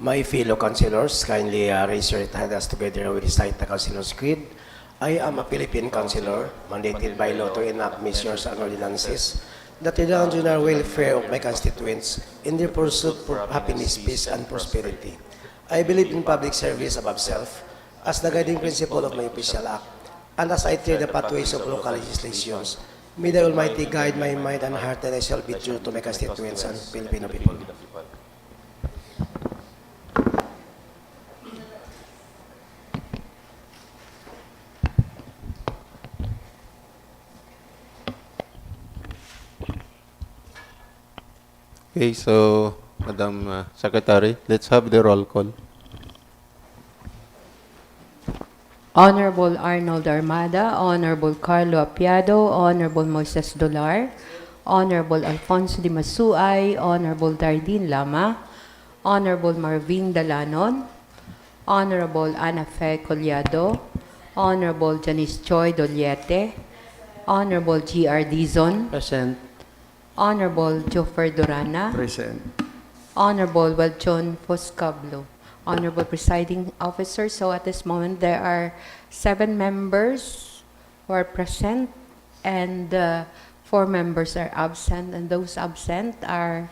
My fellow councilors, kindly raise your hand as together we recite the Councilor's Creed. I am a Philippine councilor, mandated by law to enact measures and ordinances that enhance the general welfare of my constituents in their pursuit for happiness, peace, and prosperity. I believe in public service above self as the guiding principle of my official act, and as I tread the pathways of local legislations, may the Almighty guide my mind and heart, and I shall be true to my constituents and Filipino people. Okay, so, Madam Secretary, let's have the roll call. Honorable Arnold Armada, Honorable Carlo Apiado, Honorable Moises Dolar, Honorable Alfonso Di Masuay, Honorable Dardine Lama, Honorable Marvin Dalanon, Honorable Ana Fe Collado, Honorable Janice Choi Doliete, Honorable G.R. Dizon, Present. Honorable Joffer Durana, Present. Honorable Welchon Foscablo, Honorable Presiding Officer. So at this moment, there are 7 members who are present and 4 members are absent. And those absent are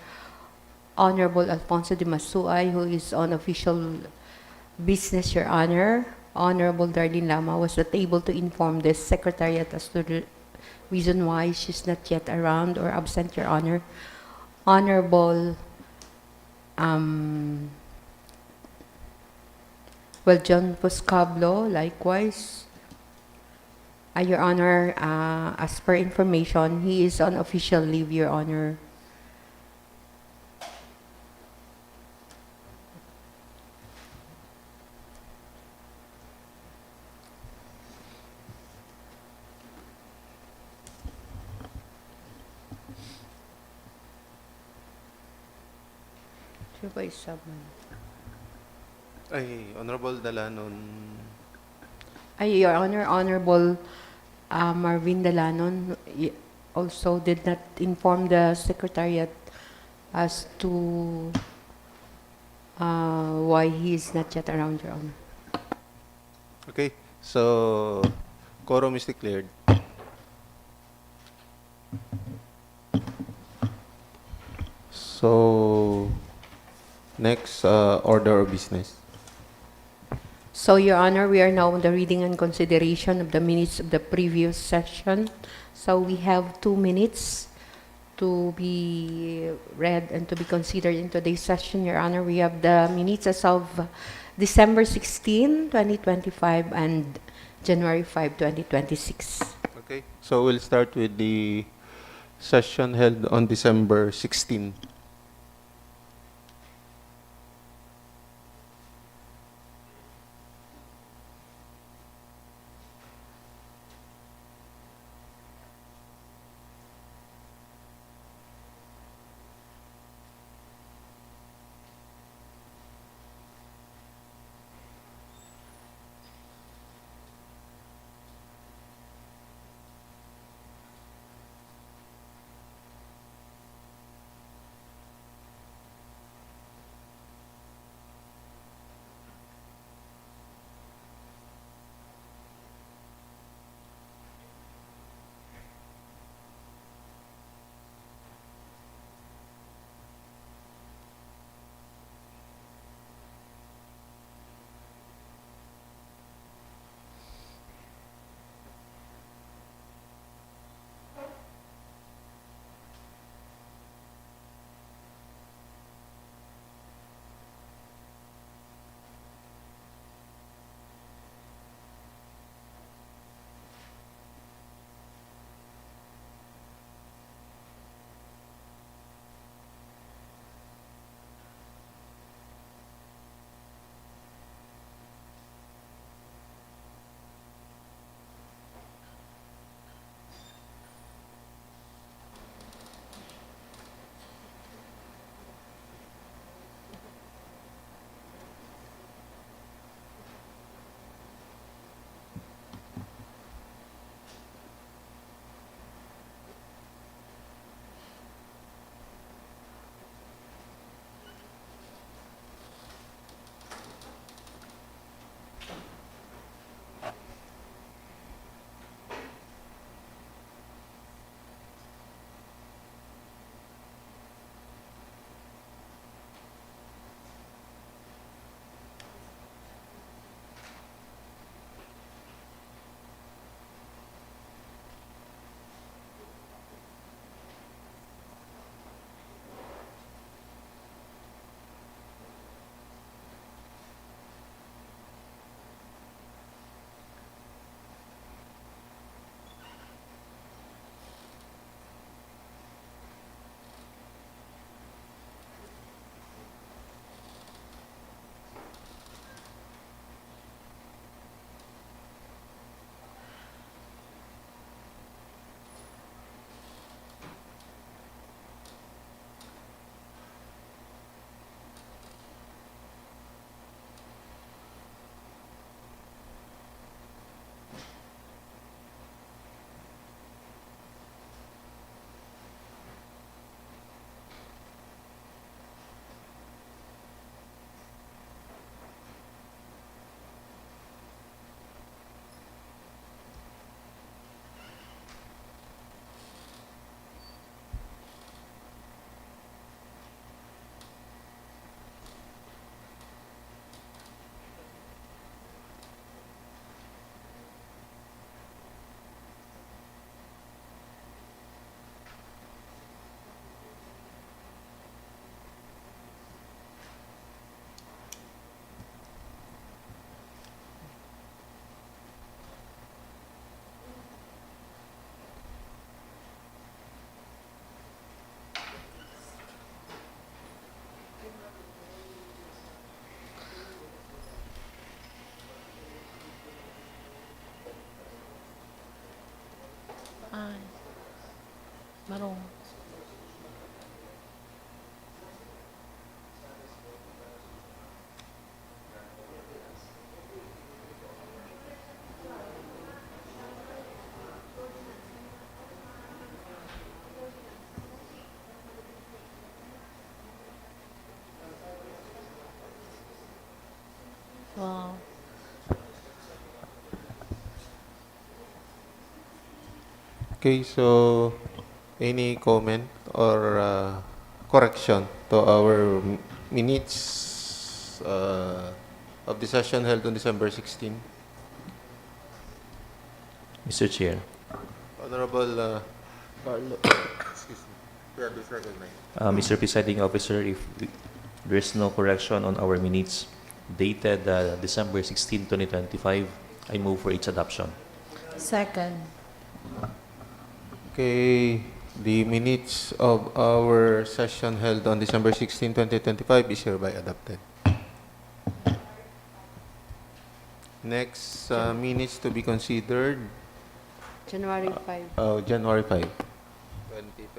Honorable Alfonso Di Masuay, who is on official business, Your Honor. Honorable Darlene Lama was not able to inform the Secretariat as to the reason why she's not yet around or absent, Your Honor. Honorable John Foscablo, likewise. Your Honor, as per information, he is on official leave, Your Honor. Siya ba isa man? Ay, Honorable Dalanon. Your Honor, Honorable Marvin Dalanon also did not inform the Secretariat as to why he is not yet around, Your Honor. Okay, so, quorum is declared. So, next order of business. So, Your Honor, we are now on the reading and consideration of the minutes of the previous session. So, we have 2 minutes to be read and to be considered in today's session, Your Honor. We have the minutes as of December 16, 2025 and January 5, 2026. Okay, so we'll start with the session held on December 16. Tarong. Wow. Okay, so any comment or correction to our minutes of the session held on December 16? Mr. Chair, Honorable Carlo. Excuse me. Yeah, please recognize. Mr. Presiding Officer, if there is no correction on our minutes dated December 16, 2025, I move for its adoption. Second. Okay, the minutes of our session held on December 16, 2025 is hereby adopted. Next minutes to be considered, January 5. January 5, 2026.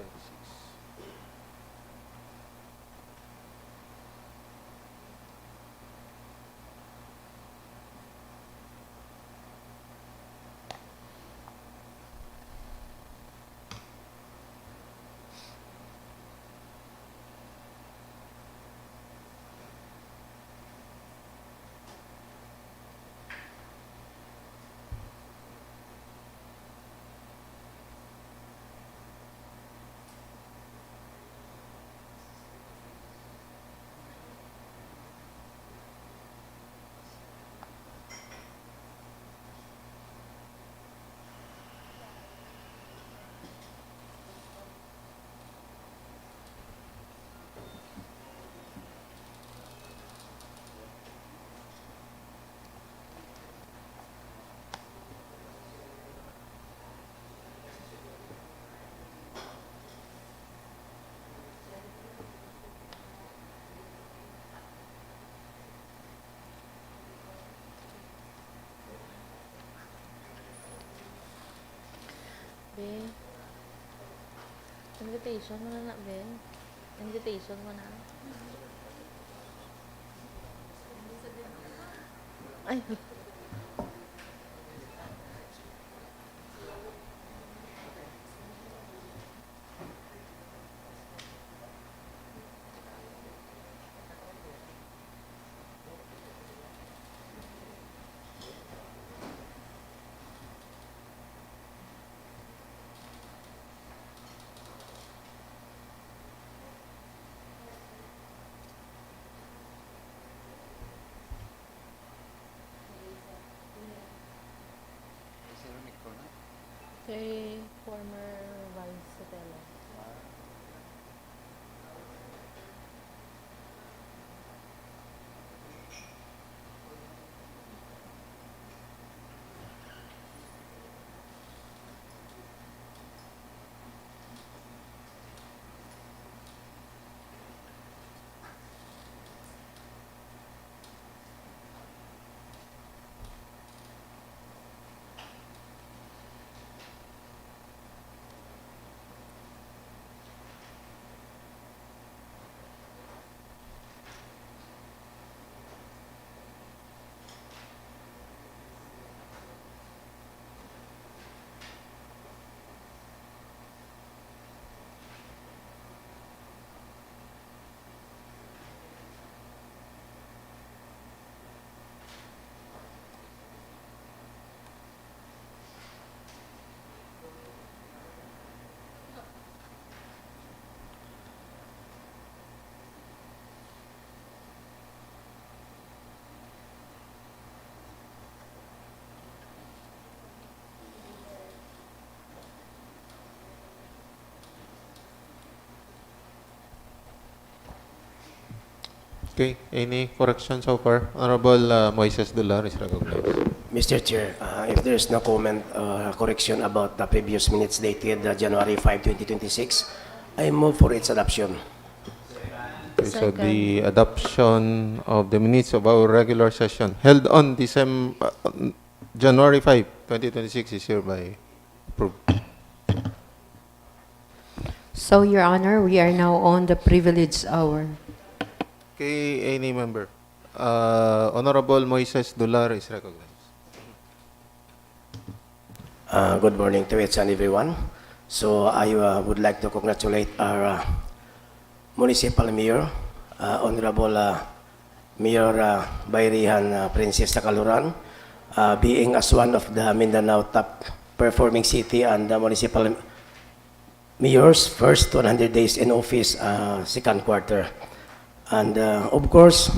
Be. Invitation mo na, Be. Invitation mo na. Ay. Kay former Vice Sotelo. Okay, any correction so far? Honorable Moises Dular is recognized. Mr. Chair, if there is no comment, correction about the previous minutes dated January 5, 2026, I move for its adoption. Okay, so Second. the adoption of the minutes of our regular session held on January 5, 2026 is hereby approved. So, Your Honor, we are now on the privileged hour. Okay, any member. Honorable Moises Dular is recognized. Good morning to each and everyone. So I would like to congratulate our municipal mayor, Honorable Mayor Bayrihan Princess Takaluran, being as one of the Mindanao top performing city and the municipal mayor's first 100 days in office, second quarter. And of course,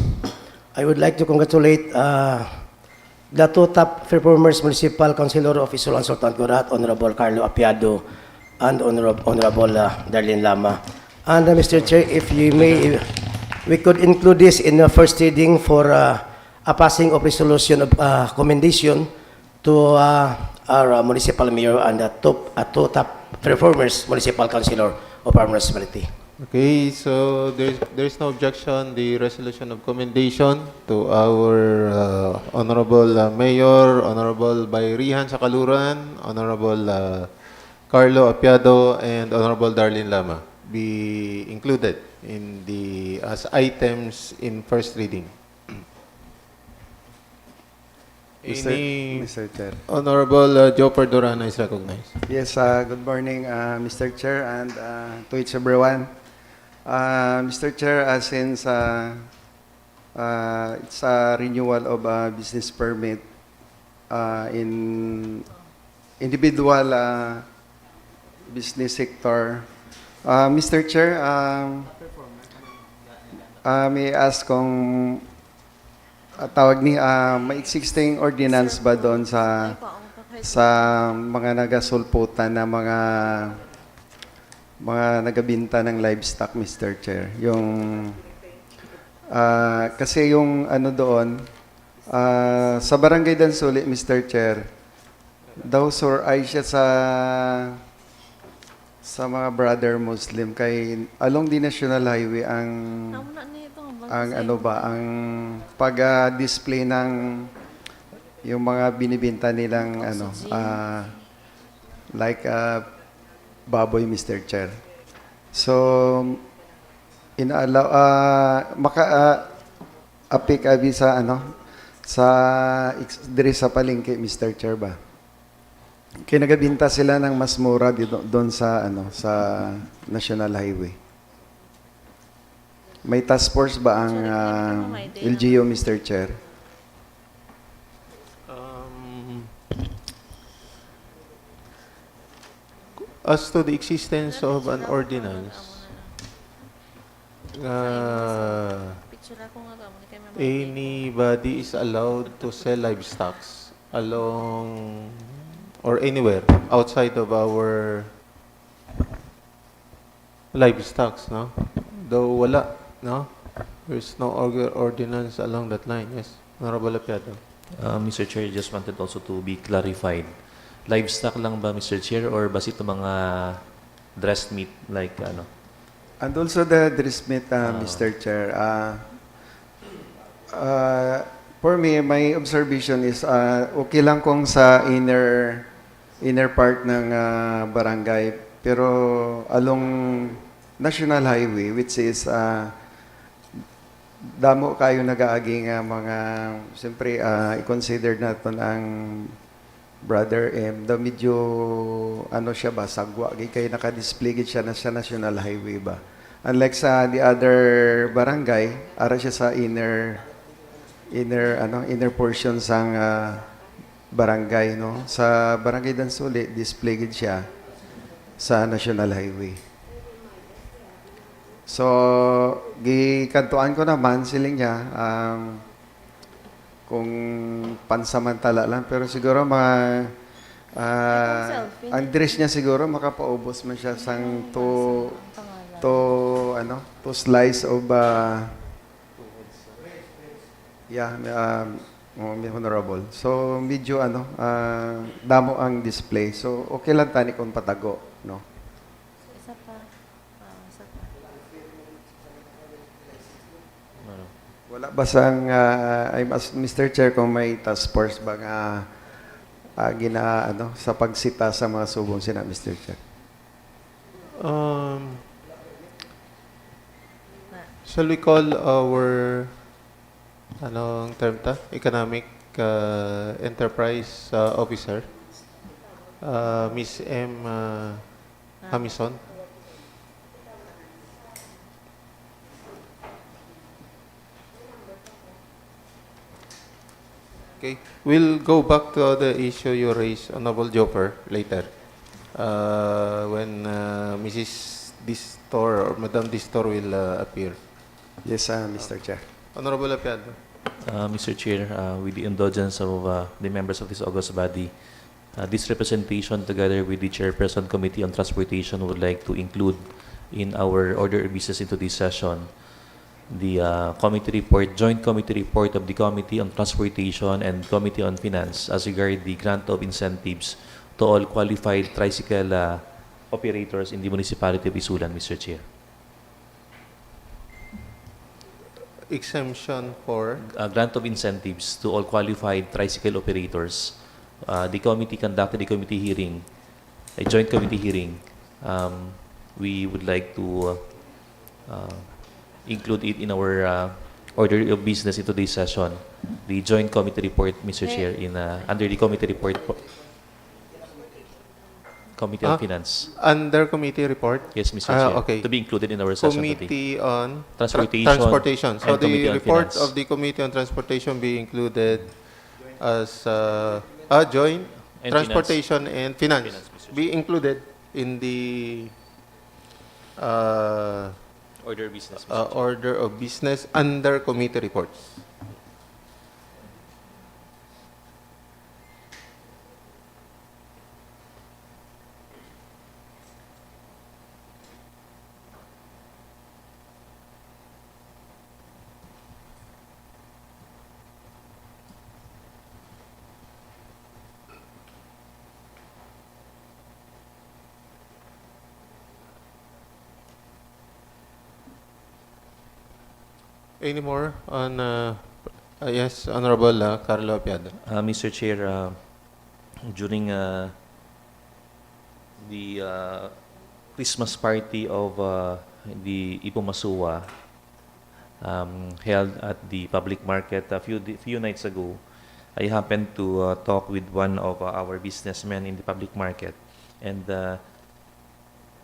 I would like to congratulate the two top performers, Municipal Councilor of ISULAN Sultan Kudarat, Honorable Carlo Apiado and Honorable Darlene Lama. And Mr. Chair, if you may, we could include this in the first reading for a passing of resolution of commendation to our municipal mayor and the two top performers, Municipal Councilor of our municipality. Okay, so there's no objection. The resolution of commendation to our Honorable Mayor, Honorable Bayrihan Sakaluran, Honorable Carlo Apiado, and Honorable Darlene Lama be included in the as items in first reading. Any Mr. Chair. Honorable Joe Perdurana is recognized. Yes, good morning, Mr. Chair, and to each everyone. Mr. Chair, since it's a renewal of a business permit in individual business sector, Mr. Chair, may I ask kung tawag ni may existing ordinance ba doon sa mga nagasulputan na mga nagabinta ng livestock, Mr. Chair. Yung kasi yung ano doon sa Barangay Dansuli, Mr. Chair, daw sir ay siya sa mga brother Muslim kay along the National Highway ang pag-display ng yung mga binibenta nilang baboy, Mr. Chair. So inaalaw apik abi sa diri sa palengke, Mr. Chair ba. Kaya nagabinta sila ng mas mura dito doon sa sa National Highway. May task force ba ang LGU, Mr. Chair? As to the existence of an ordinance, anybody is allowed to sell livestock along or anywhere outside of our livestock, no? Though wala, no? There's no ordinance along that line. Yes, Honorable Apiado. Mr. Chair, just wanted also to be clarified. Livestock lang ba, Mr. Chair, or basta ito mga dressed meat like ano? And also the dress meat, Mr. Chair. For me, my observation is okay lang kung sa inner part ng barangay, pero along National Highway, which is damo kayo nag-aaging mga, siyempre, i-consider natin ang Brother M, the medyo, ano siya ba, sagwa, kaya naka-display siya na sa National Highway ba. Unlike sa the other barangay, ara siya sa inner portion sang barangay, no? Sa Barangay Dansuli, display siya sa National Highway. So, gikantuan ko naman siling niya, kung pansamantala lang, pero siguro ang dress niya siguro makapaubos man siya sang two slice of honorable. So medyo damo ang display. So okay lang tani kung patago, no? Isa pa. Isa pa. Wala ba sang Mr. Chair, kung may task force ba nga sa pagsita sa mga subong sina, Mr. Chair? Um, Na, shall we call our anong term ta? Economic Enterprise Officer, Miss M. Hamison. Okay, we'll go back to the issue you raised, Honorable Jopper, later. When Mrs. Distor or Madam Distor will appear. Yes, Mr. Chair. Honorable Apiado. Mr. Chair, with the indulgence of the members of this august body, this representation together with the Chairperson Committee on Transportation would like to include in our order of business into this session the joint committee report of the Committee on Transportation and Committee on Finance as regard the grant of incentives to all qualified tricycle operators in the municipality of ISULAN, Mr. Chair. Exemption for Grant of incentives to all qualified tricycle operators. The committee conducted a committee hearing, a joint committee hearing. We would like to include it in our order of business in today's session. The joint committee report, Mr. Chair, in under the committee report, Committee on Finance. under committee report. Yes, Mr. Chair. Okay. To be included in our session today. Committee on Transportation Transportation. So and Committee the on report Finance. of the Committee on Transportation be included as joint And Transportation and Finance. Finance, Mr. Be included in the Order of business, Mr. Chair. order of business under committee reports. Any more on, yes, Honorable Carlo Apiado. Mr. Chair, during the Christmas party of the Ipumasuwa held at the public market a few nights ago, I happened to talk with one of our businessmen in the public market, and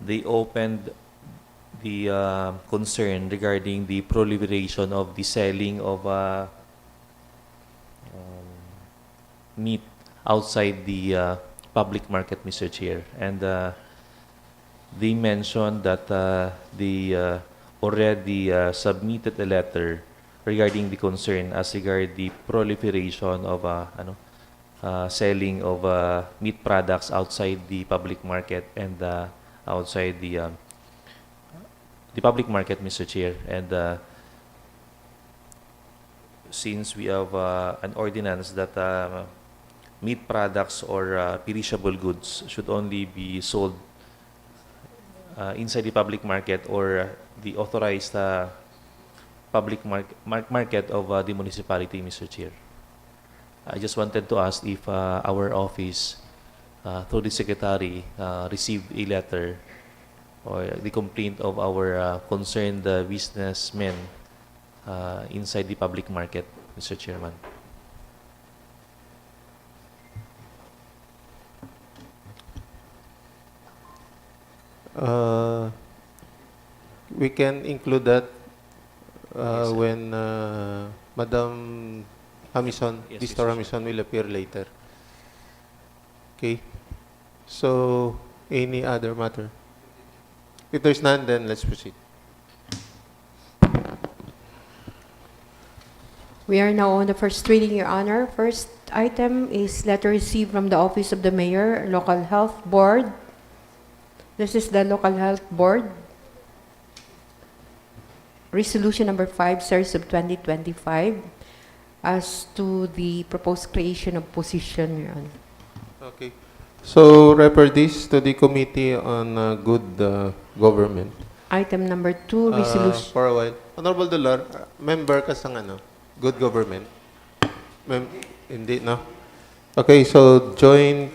they opened the concern regarding the proliferation of the selling of meat outside the public market, Mr. Chair. And they mentioned that they already submitted a letter regarding the concern as regard the proliferation of selling of meat products outside the public market and outside the public market, Mr. Chair. And since we have an ordinance that meat products or perishable goods should only be sold inside the public market or the authorized public market of the municipality, Mr. Chair. I just wanted to ask if our office, through the Secretary, received a letter or the complaint of our concerned businessmen inside the public market, Mr. Chairman. We can include that Yes, sir. when Madam Hamison, Yes, Distor Mr. Hamison will appear later. Okay. So, any other matter? If there's none, then let's proceed. We are now on the first reading, Your Honor. First item is letter received from the Office of the Mayor, Local Health Board. This is the Local Health Board. Resolution number 5, series of 2025, as to the proposed creation of position, Your Honor. Okay. So, refer this to the Committee on Good Government. Item number 2, resolution. For a while. Honorable Dular, member ka sa Good Government? Hindi, no? Okay, so joint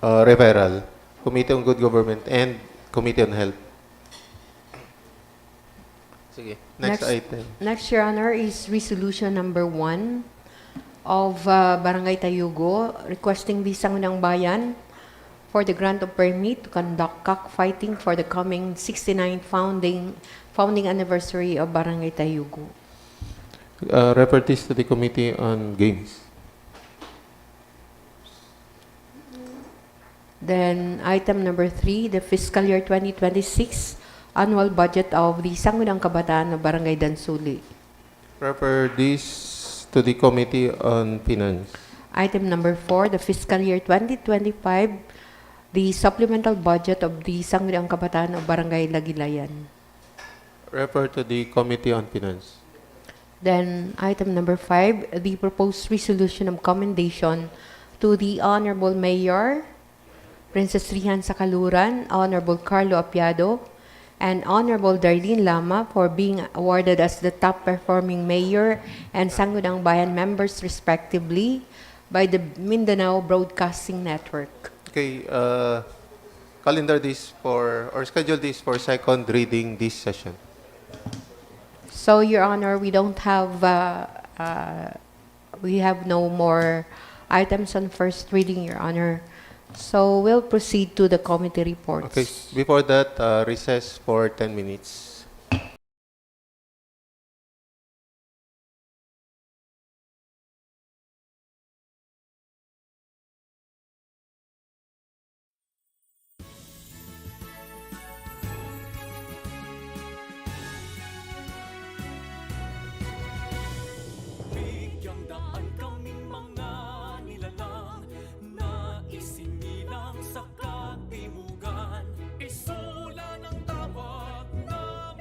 referral Committee on Good Government, and Committee on Health. Sige, next item. Next, Your Honor, is Resolution Number 1 of Barangay Tayugo requesting the Sangguniang Bayan for the grant of permit to conduct cockfighting for the coming 69th founding anniversary of Barangay Tayugo. Refer this to the Committee on Games. Then, item number 3, the fiscal year 2026 annual budget of the Sangguniang Kabataan of Barangay Dansuli. Refer this to the Committee on Finance. Item number 4, the fiscal year 2025, the supplemental budget of the Sangguniang Kabataan of Barangay Lagilayan. Refer to the Committee on Finance. Then, item number 5, the proposed resolution of commendation to the Honorable Mayor, Princess Rihan Sakaluran, Honorable Carlo Apiado, and Honorable Darlene Lama for being awarded as the top performing mayor and Sangguniang Bayan members respectively by the Mindanao Broadcasting Network. Okay, calendar this for, or schedule this for second reading this session. So, Your Honor, we don't have, we have no more items on first reading, Your Honor. So, we'll proceed to the committee reports. Okay, before that, recess for 10 minutes. Bigyang daan kaming mga nilalang na isinilang sa katimugan. Isulan ang tawag ng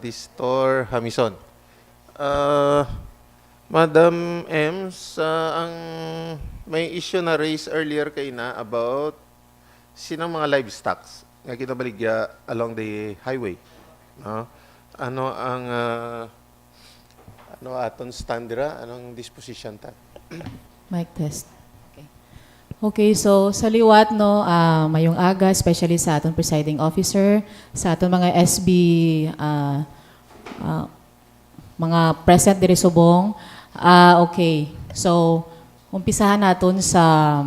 this store Hamison. Madam Ems, ang may issue na raised earlier kay na about sinang mga livestock nga kinabaligya along the highway. No? Ano ang ano aton standira? Anong disposition ta? Mic test. Okay. Okay, so sa liwat, no, mayong aga, especially sa aton presiding officer, sa aton mga SB, mga present diri subong. Okay, so umpisahan naton sa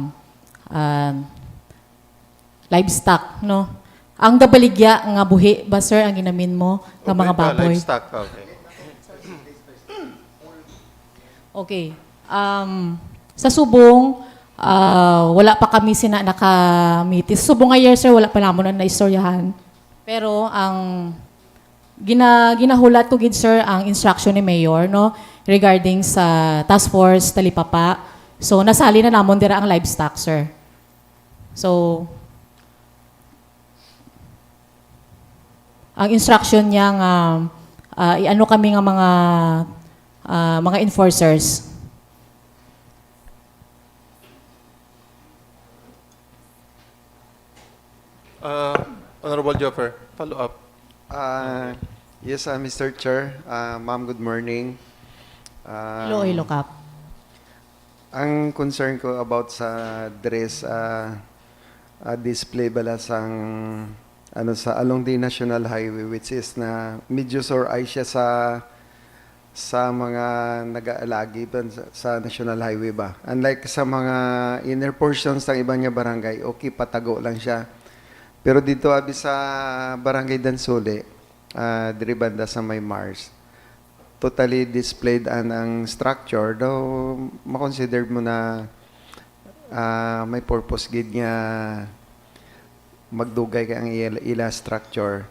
livestock, no? Ang gabaligya nga buhi ba, sir, ang ginamin mo ng mga baboy? Livestock, okay. Okay. Sa subong, wala pa kami nakamitis. Subong nga year, sir, wala pa namon na naistoryahan. Pero ang ginahulat ko gid, sir, ang instruction ni Mayor, no, regarding sa task force Talipapa. So nasali na namon dira ang livestock, sir. So ang instruction niya nga iano kami nga mga enforcers. Honorable Joffer, follow up. Yes, Mr. Chair. Ma'am, good morning. Hello, Kap. Ang concern ko about sa dress display bala sang sa along the National Highway, which is na medyo sore eye siya sa mga nag-aalagi sa National Highway ba. Unlike sa mga inner portions ng ibang niya barangay, okay, patago lang siya. Pero dito abi sa Barangay Dansole, diri banda sa may Mars, totally displayed ang structure, daw makonsider mo na may purpose gid nga magdugay kay ang ila structure.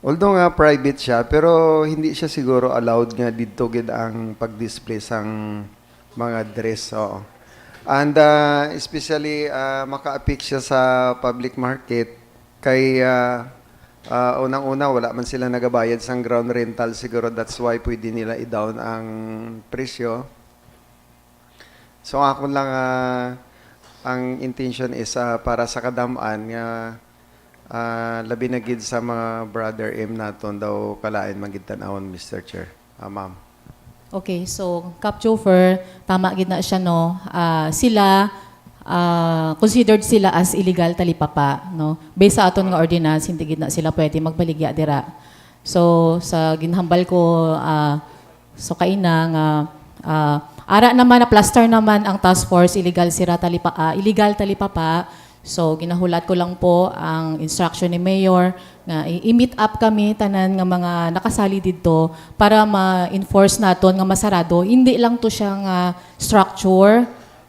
Although nga private siya, pero hindi siya siguro allowed nga dito gid ang pag-display sang mga dress. Oo. And especially maka-affect siya sa public market kay unang-una wala man sila nagabayad sang ground rental, siguro that's why pwede nila i-down ang presyo. So ako lang ang intention is para sa kadamaan nga labi na gid sa mga brother M naton daw kalain magid tan-awon, Mr. Chair. Ma'am. Okay, so Cap Chauffeur, tama gid na siya, no. Sila considered sila as illegal talipapa, no. Based sa aton nga ordinance, hindi gid na sila pwede magbaligya dira. So sa ginhambal ko so kaina nga ara naman na plaster naman ang task force illegal talipapa. So ginahulat ko lang po ang instruction ni Mayor nga i-meet up kami tanan nga mga nakasali dito para ma-enforce naton nga masarado. Hindi lang to siya nga structure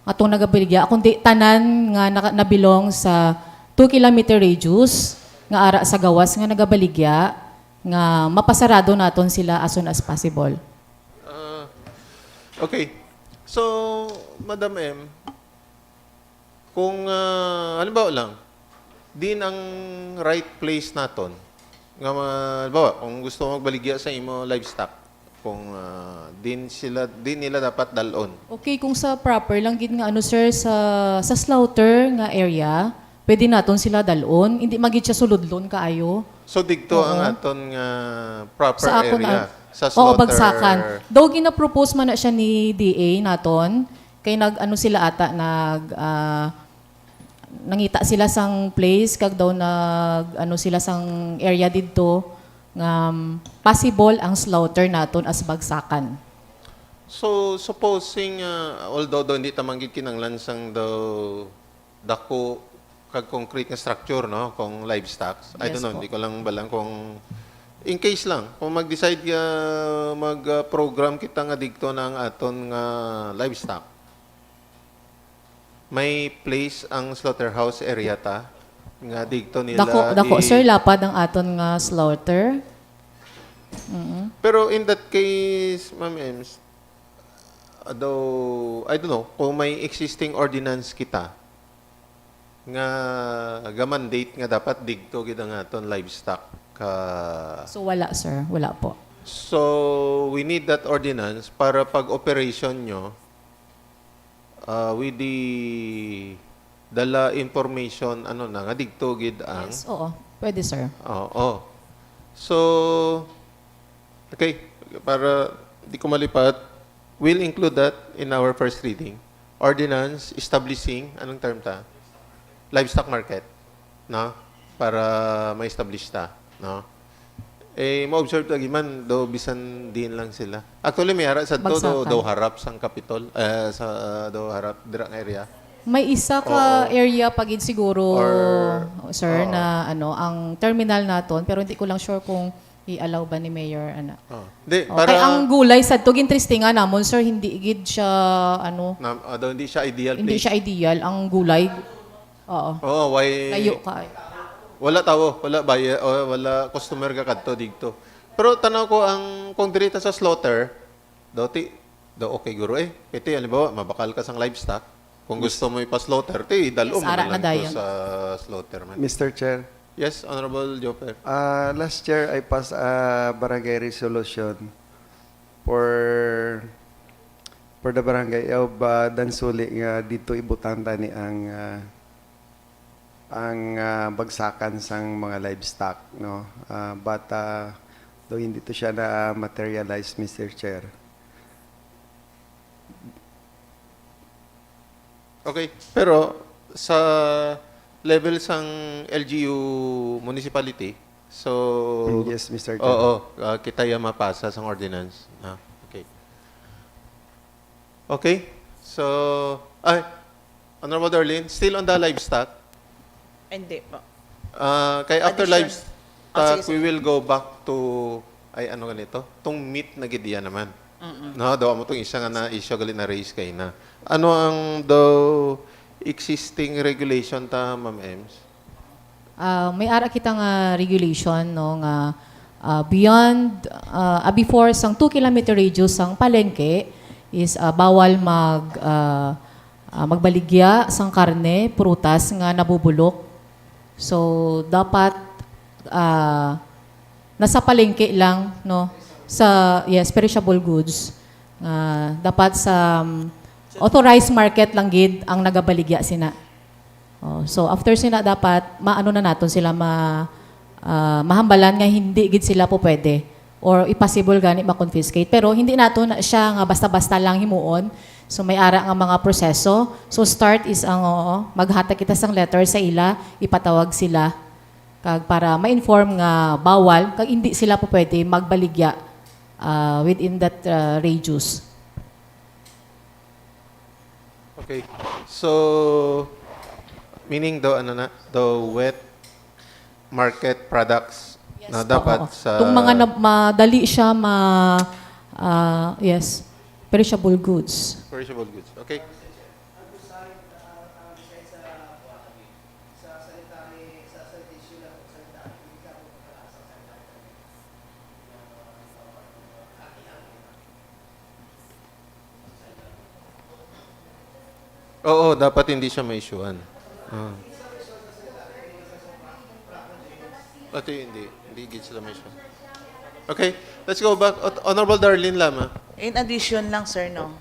atong nagabaligya, kundi tanan nga nabilong sa 2 kilometer radius nga ara sa gawas nga nagabaligya nga mapasarado naton sila as soon as possible. Okay. So, Madam M, kung halimbawa lang, din ang right place naton. Nga halimbawa, kung gusto mo magbaligya sa imo livestock, kung din nila dapat dalon. Okay, kung sa proper lang gid nga ano, sir, sa slaughter nga area, pwede naton sila dalon, hindi magid siya suludlon kaayo. So digto Oo. ang aton nga proper Sa ako area sa Oo, slaughter. bagsakan. Daw gina-propose man na siya ni DA naton, kay nag-ano sila ata, nangita sila sang place, kag daw nag-ano sila sang area didto, nga possible ang slaughter naton as bagsakan. So supposing although daw hindi tamanggit kinanglan sang daw dako kag concrete nga structure, no, kung livestock. I Yes don't know, po. hindi ko lang balang kung in case lang kung mag-decide ka mag-program kita nga dikto ng aton nga livestock. May place ang slaughterhouse area ta nga dikto nila. Dako sir, lapad ang aton nga slaughter. Pero in that case, Ma'am Ems, though, I don't know, kung may existing ordinance kita, nga mandate nga dapat digto gid ang aton livestock. So wala, sir. Wala po. So, we need that ordinance para pag operation nyo, with the dala information, ano na, nga digtugid ang... Yes, oo. Pwede, sir. Oo. So, okay, para di ko malipat, we'll include that in our first reading. Ordinance establishing, anong term ta? Livestock market, no? Para ma-establish ta, no? Eh, ma-observe lagi man, do bisan din lang sila. Actually, may harap sa Bagsakan. do harap sang Capitol, sa do harap, dirang area. May isa ka area pagid siguro, Or- sir, na ano, ang terminal naton, pero hindi ko lang sure kung i-allow ba ni Mayor, ano. Di, Oh, para... kay ang gulay sa tugin tristinga namon, sir, hindi gid siya, ano, daw hindi siya ideal hindi place. siya ideal. Ang gulay, oo. Oo, why... Layo ka. Wala tawo, wala buyer, o wala customer ka kadto dito. Pero tanaw ko ang kung dirita sa slaughter, do okay guro eh. Ito halimbawa, mabakal ka sang livestock. Kung gusto mo ipa-slaughter, dalo Yes, mo ara na na lang dayon. to sa slaughter man. Mr. Chair, Yes, Honorable Joper. last year I passed a barangay resolution for the barangay of Dansuli nga dito ibutanta ni ang bagsakan sang mga livestock, no. But though hindi to siya na materialize, Mr. Chair. Okay, pero sa level sang LGU municipality, so Yes, Mr. Chair. Oo, kita ya mapasa sang ordinance. Okay. Okay. So, Honorable Darlene, still on the livestock. Hindi po. Kay after Addition. livestock, Sige, we will go back to ano ganito? Tong meat na gidiya naman. No, daw mo tong isa nga na issue gali na raise kay na. Ano ang daw existing regulation ta, Ma'am Ems? May ara kita nga regulation, no, nga beyond, before sang 2 kilometer radius sang palengke is bawal magbaligya sang karne, prutas nga nabubulok. So, dapat nasa palengke lang, no, sa, yes, perishable goods. Dapat sa authorized market lang gid ang nagabaligya sina. So after sila dapat maano na naton sila mahambalan nga hindi gid sila po pwede or impossible gani ma-confiscate, pero hindi nato na siya nga basta-basta lang himuon. So may ara nga mga proseso. So start is ang maghatag kita sang letter sa ila, ipatawag sila kag para ma-inform nga bawal kag hindi sila po pwede magbaligya within that radius. Okay. So, meaning the wet market products na dapat Oo. sa... Itong mga madali siya yes, perishable goods. perishable goods. Okay. Oo, dapat hindi siya ma-issuean. Pati hindi. Hindi gid sila ma-issue. Okay, let's go back. Honorable Darlene Lama. In addition lang, sir, no,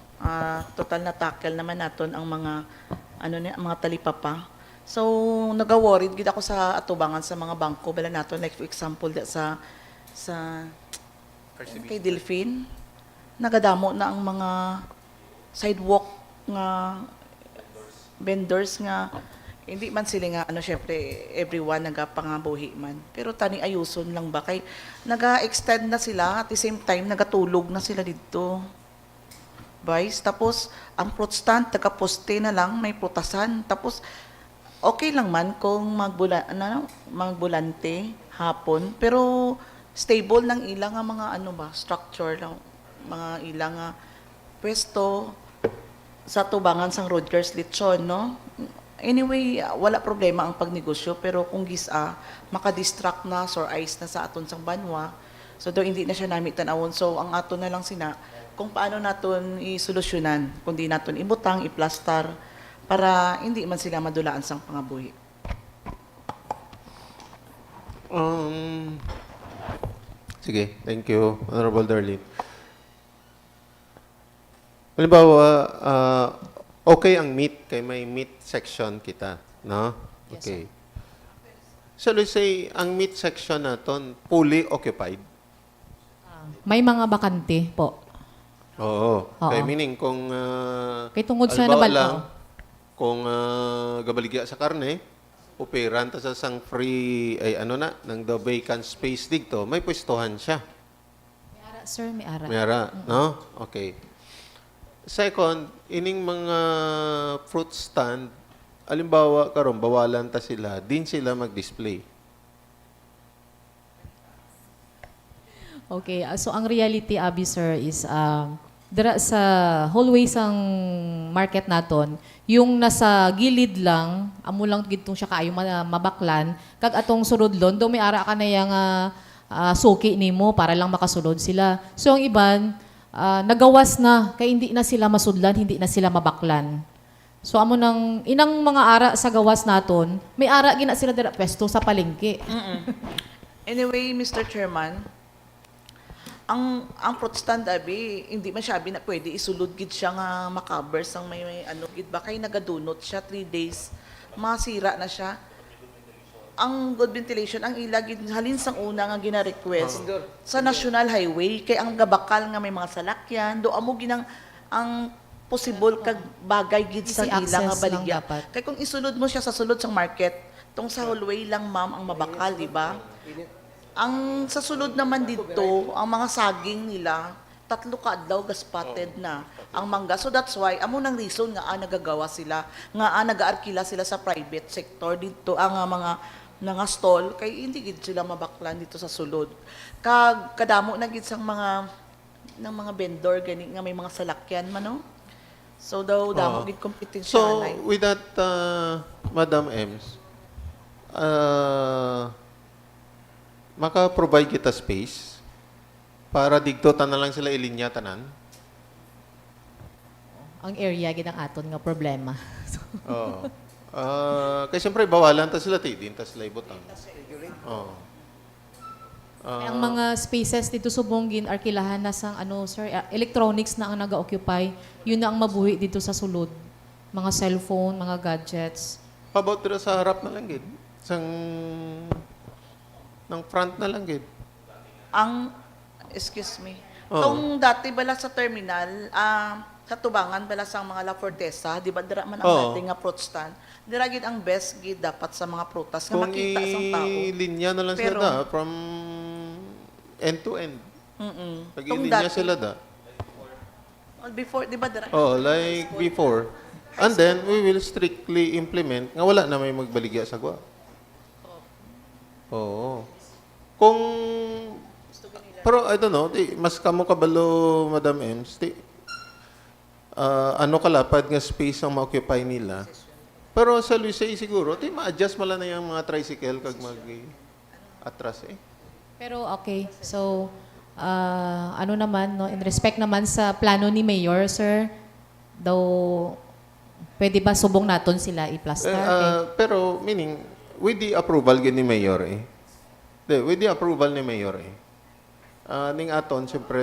total na tackle naman naton ang mga, mga talipapa. So, nag-worried gid ako sa atubangan sa mga bangko. Bala nato, like for example, sa kay Delphine, nagadamo na ang mga sidewalk nga vendors nga hindi man sila nga syempre everyone nagapangabuhi man, pero tani ayuson lang ba kay naga-extend na sila at the same time nagatulog na sila dito, guys. Tapos ang fruit stand taga-poste na lang, may prutasan. Tapos okay lang man kung magbulante hapon, pero stable ng ilang nga mga structure lang, mga ilang nga pwesto sa tubangan sang Rogers Lechon, no? Anyway, wala problema ang pagnegosyo, pero kung makadistract na, sore eyes na sa aton sang banwa, so daw hindi na siya namit tanawon. So ang aton na lang sina, kung paano naton isolusyonan, kundi naton ibutang, iplastar, para hindi man sila madulaan sang pangabuhi. Sige, thank you, Honorable Darlene. Halimbawa, okay ang meat, kay may meat section kita, no? Yes, Okay. So let's say, ang meat section naton fully occupied. May mga bakante po. Oo. Oo. Kaya meaning, kung Kay tungod sa halimbawa nabal- lang, oo. kung gabaligya sa karne, operan ta sa sang free, ay ano na, ng the vacant space dito, may pwestuhan siya. May ara, sir, may ara. Mayara, no? Okay. Second, ining mga fruit stand, alimbawa karon bawalan ta sila, din sila mag-display. Okay, so ang reality, Abi, sir, is dira sa hallway sang market naton, yung nasa gilid lang, amo lang gitong siya kaayo mabaklan, kag atong sulodlon, do may ara ka na yang suki nimo para lang makasulod sila. So ang iban, nagawas na, kay hindi na sila masudlan, hindi na sila mabaklan. So amo nang inang mga ara sa gawas naton, may ara gina sila dira pwesto sa palengke. Anyway, Mr. Chairman, ang fruit stand abi hindi man siya abi na pwede isulod gid siya nga makaber sang may ano gid ba kay nagadunot siya 3 days masira na siya. Ang good ventilation ang ila gid halin sang una nga gina-request sa National Highway kay ang gabakal nga may mga salakyan do amo ginang ang possible kag bagay gid sa Easy ila nga access lang baligya. dapat. Kay kung isulod mo siya sa sulod sang market, tong sa hallway lang ma'am ang mabakal, di ba? Ang sa sulod naman dito, ang mga saging nila, 3 kaadlaw spotted na ang mangga. So that's why, amo nang reason nga nagagawa sila, nga nag-aarkila sila sa private sector dito, ang mga stall, kay hindi gid sila mabaklan dito sa sulod. Kadamo na gid sang mga ng mga vendor gani nga may mga salakyan man no. So daw damo gid kompetensya So, na. with that, Madam Ems, maka-provide kita space para digto na lang sila ilinya tanan. Ang area gid ang aton nga problema. Oo. Kaya siyempre, bawalan ta sila, din ta sila ibutang. Oo. Ang mga spaces dito subong arkilahan na sang sir, electronics na ang naga-occupy. Yun na ang mabuhi dito sa sulod. Mga cellphone, mga gadgets. How about dito sa harap na lang, gid? Ng front na lang, gid. Excuse me. Oo. Tong dati bala sa terminal, sa tubangan bala sa mga La Fortesa, di ba dira man ang Oo. dating nga fruit stand. Dira gid ang best gid dapat sa mga prutas nga Kung makita sang tao. ilinya na lang Pero- sila from end to end. Pag Tong ilinya dati- sila da. Before, di ba dira? Oh, like before. And then, we will strictly implement nga wala na may magbaligya sa gwa. Oo. Kung, pero I don't know, mas kamo kabalo, Madam Ems, ano kalapad nga space ang ma-occupy nila. Pero sa Luisay siguro, ma-adjust mo lang na yung mga tricycle kag mag-atras eh. Pero okay, so ano naman, no, in respect naman sa plano ni Mayor, sir, daw pwede ba subong naton sila i-plaster? Pero meaning, with the approval gid ni Mayor eh. With the approval ni Mayor eh. Ning aton, siyempre,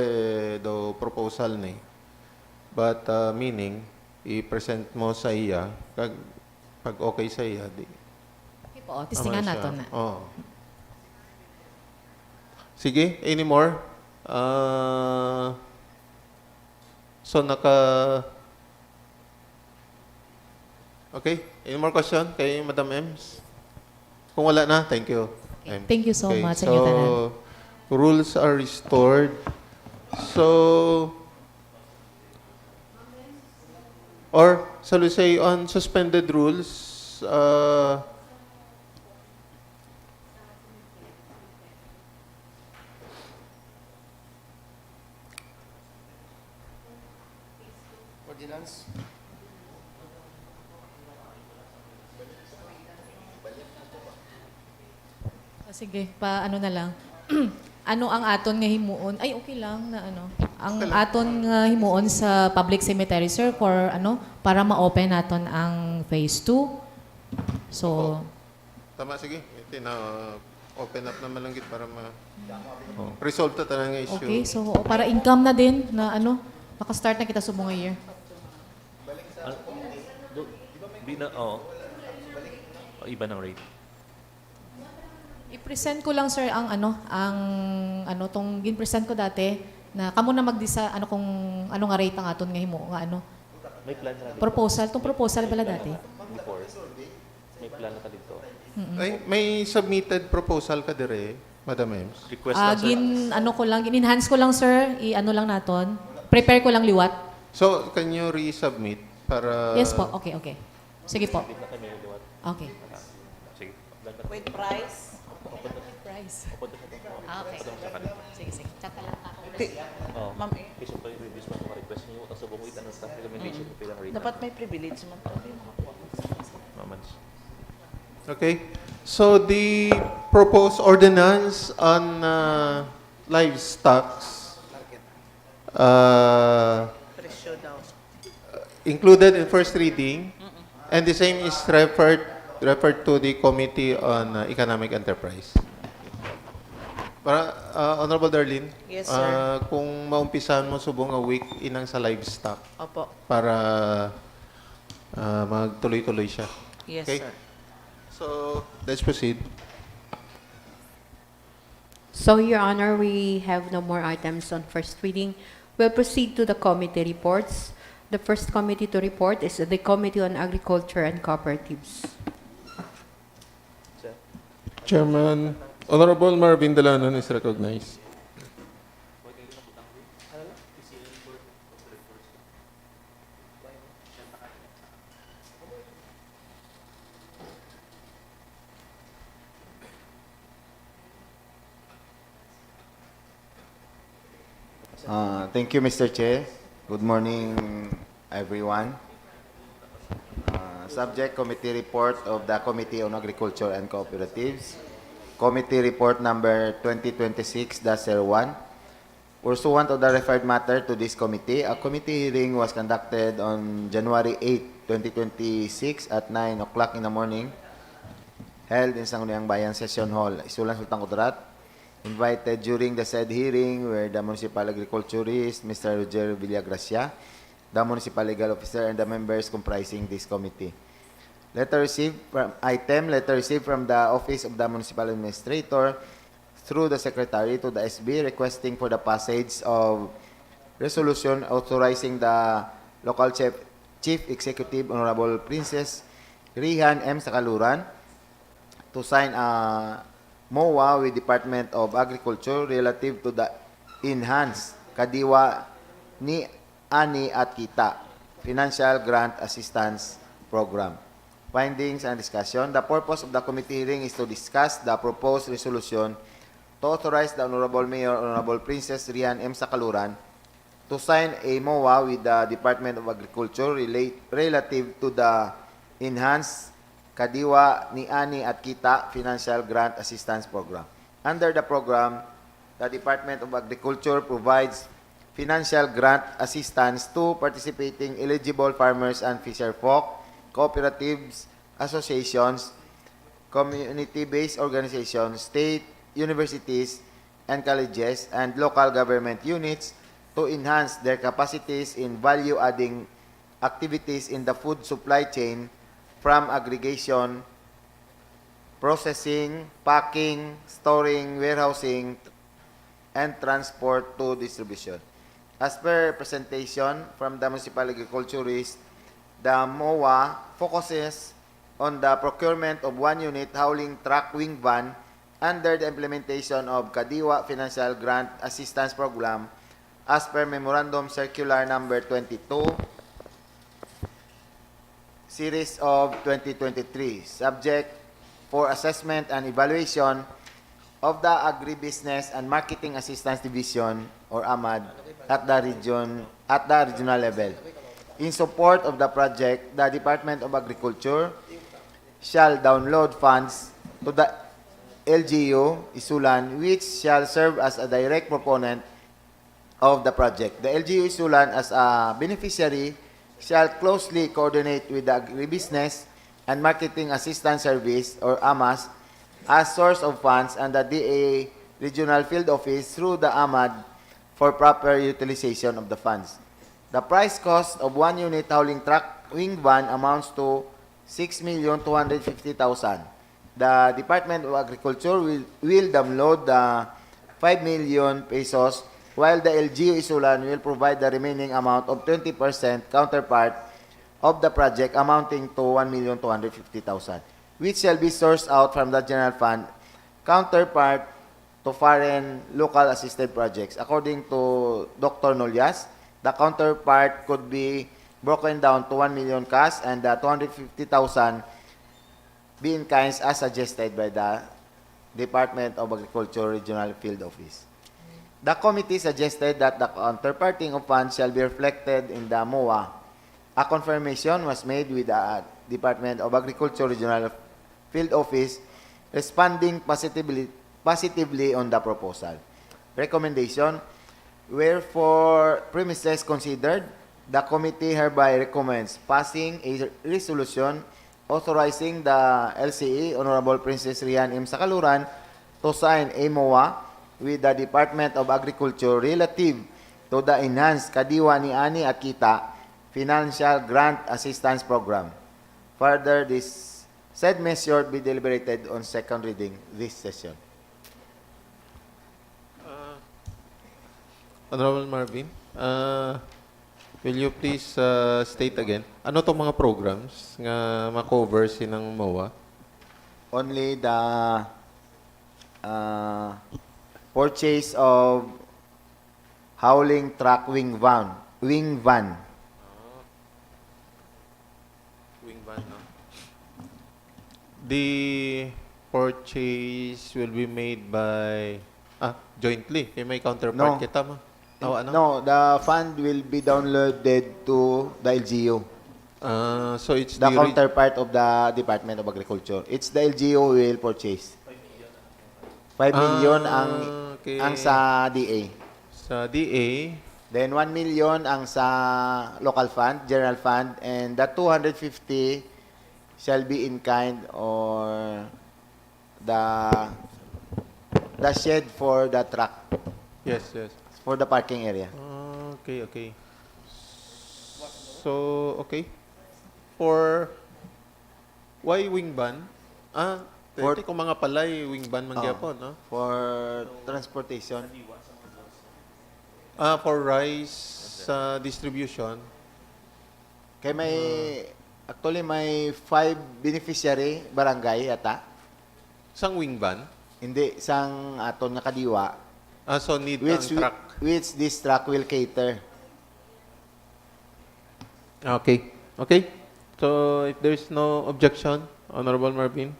do proposal ni. But meaning, i-present mo sa iya, pag okay sa iya, di. Okay po, testingan Tama siya. naton na. Oo. Sige, any more? So, Okay, any more question kay Madam Ems? Kung wala na, thank you. Ems. Thank you so much sa So, inyo tanan. rules are restored. So, or, shall we say, on suspended rules, Ordinance. Sige, ano na lang. Ano ang aton nga himuon? Ay, okay lang na ano. Ang aton nga himuon sa public cemetery, sir, for para ma-open naton ang phase 2. So, tama, sige. open up naman lang gid para resolve ta tanang issue. Okay, so para income na din na ano, maka-start na kita sa mga year. Iba ng rate. I-present ko lang sir ang tong gin-present ko dati na kamo na magdisa ano kung ano nga rate ang aton nga himo nga ano. May plan na Proposal, tong proposal bala dati. before. May plan na ka dito. May submitted proposal ka dire, Madam Ems. Request lang, sir. Gin-enhance ko lang sir, i-ano lang naton. Prepare ko lang liwat. So, can you resubmit para Yes po, okay. Sige po. Submit na kami ulit. Okay. Sige. With price? Price. Open na ito. Okay. Sige. Chat na lang ako. Oh. Ma'am, eh, Kasi pa yung reviews mo mga request niyo tapos subong itan ng staff recommendation ko lang rate. dapat may privilege man tayo. Mamans. Okay. So the proposed ordinance on livestock Presyo daw. included in first reading, and the same is referred to the Committee on Economic Enterprise. Para Honorable Darlene, Yes, sir. kung maumpisahan mo subong a week inang sa livestock Opo. para magtuloy-tuloy siya. Yes, Okay. sir. So, let's proceed. So, Your Honor, we have no more items on first reading. We'll proceed to the committee reports. The first committee to report is the Committee on Agriculture and Cooperatives. Chairman, Honorable Marvin Delanon is recognized. Thank you, Mr. Chair. Good morning, everyone. Subject Committee Report of the Committee on Agriculture and Cooperatives. Committee Report number 2026-01. Pursuant of the referred matter to this committee, a committee hearing was conducted on January 8, 2026 at 9 o'clock in the morning, held in Sangguniang Bayan Session Hall, ISULAN, Sultan Kudarat. Invited during the said hearing were the Municipal Agriculturist, Mr. Roger Villagracia, the Municipal Legal Officer, and the members comprising this committee. Letter received from the Office of the Municipal Administrator through the Secretary to the SB requesting for the passage of resolution authorizing the local Chief Executive Honorable Princess Rihan M. Sakaluran to sign a MOA with Department of Agriculture relative to the enhanced Kadiwa ni Ani at Kita Financial Grant Assistance Program. Findings and discussion. The purpose of the committee hearing is to discuss the proposed resolution to authorize the Honorable Mayor, Honorable Princess Rian M. Sakaluran to sign a MOA with the Department of Agriculture relative to the enhanced Kadiwa ni Ani at Kita Financial Grant Assistance Program. Under the program, the Department of Agriculture provides financial grant assistance to participating eligible farmers and fisherfolk, cooperatives, associations, community-based organizations, state, universities, and colleges, and local government units to enhance their capacities in value-adding activities in the food supply chain from aggregation, processing, packing, storing, warehousing, and transport to distribution. As per presentation from the Municipal Agriculturist, the MOA focuses on the procurement of one unit hauling truck wing van under the implementation of Kadiwa Financial Grant Assistance Program as per Memorandum Circular Number 22, Series of 2023, subject for assessment and evaluation of the Agribusiness and Marketing Assistance Division or AMAD at the regional level. In support of the project, the Department of Agriculture shall download funds to the LGU ISULAN, which shall serve as a direct proponent of the project. The LGU ISULAN as a beneficiary shall closely coordinate with the Agribusiness and Marketing Assistance Service or AMAS as source of funds and the DA Regional Field Office through the AMAD for proper utilization of the funds. The price cost of one unit hauling truck wing van amounts to 6,250,000. The Department of Agriculture will download the 5 million pesos while the LGU ISULAN will provide the remaining amount of 20% counterpart of the project amounting to 1,250,000, which shall be sourced out from the general fund counterpart to foreign local assisted projects. According to Dr. Nolias, the counterpart could be broken down to 1 million cash and the 250,000 be in kinds as suggested by the Department of Agriculture Regional Field Office. The committee suggested that the counterparting of funds shall be reflected in the MOA. A confirmation was made with the Department of Agriculture Regional Field Office responding positively on the proposal. Recommendation: wherefore premises considered, the committee hereby recommends passing a resolution authorizing the LCE, Honorable Princess Rian M. Sakaluran, to sign a MOA with the Department of Agriculture relative to the enhanced Kadiwa ni Ani at Kita Financial Grant Assistance Program. Further, this said measure be deliberated on second reading this session. Honorable Marvin, will you please state again, ano tong mga programs nga ma-cover sinang MOA? Only the purchase of hauling truck wing van. Wing van, no? The purchase will be made by jointly. May counterpart No. kita mo. Ano? No, the fund will be downloaded to the LGU. So it's The the counterpart of the Department of Agriculture. It's the LGU who will purchase. 5 million ang okay. ang sa DA. Sa DA, Then 1 million ang sa local fund, general fund, and the 250 shall be in kind or the shed for the truck, yes. for the parking area. Okay. So, okay. For why wing van? For- Kung mga palay, wing van man gyapon, no? For transportation. For rice distribution. Kay actually may 5 beneficiary barangay ata. Sang wing van? Hindi sang aton nga kadiwa So need ang truck. which this truck will cater. Okay. So if there is no objection, Honorable Marvin,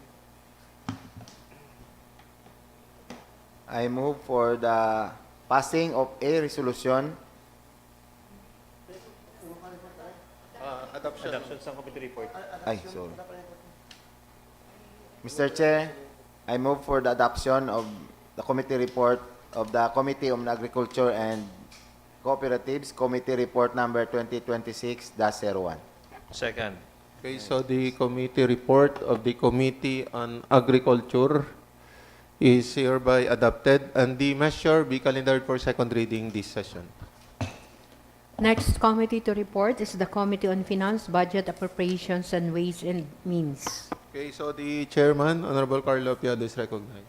I move for the passing of a resolution. adoption. sa committee report. Ay, sorry. Mr. Chair, I move for the adoption of the committee report of the Committee on Agriculture and Cooperatives, Committee Report number 2026-01. Second. Okay, so the committee report of the Committee on Agriculture is hereby adopted and the measure be calendared for second reading this session. Next committee to report is the Committee on Finance, Budget, Appropriations, and Ways and Means. Okay, so the chairman, Honorable Carlo Piado, is recognized.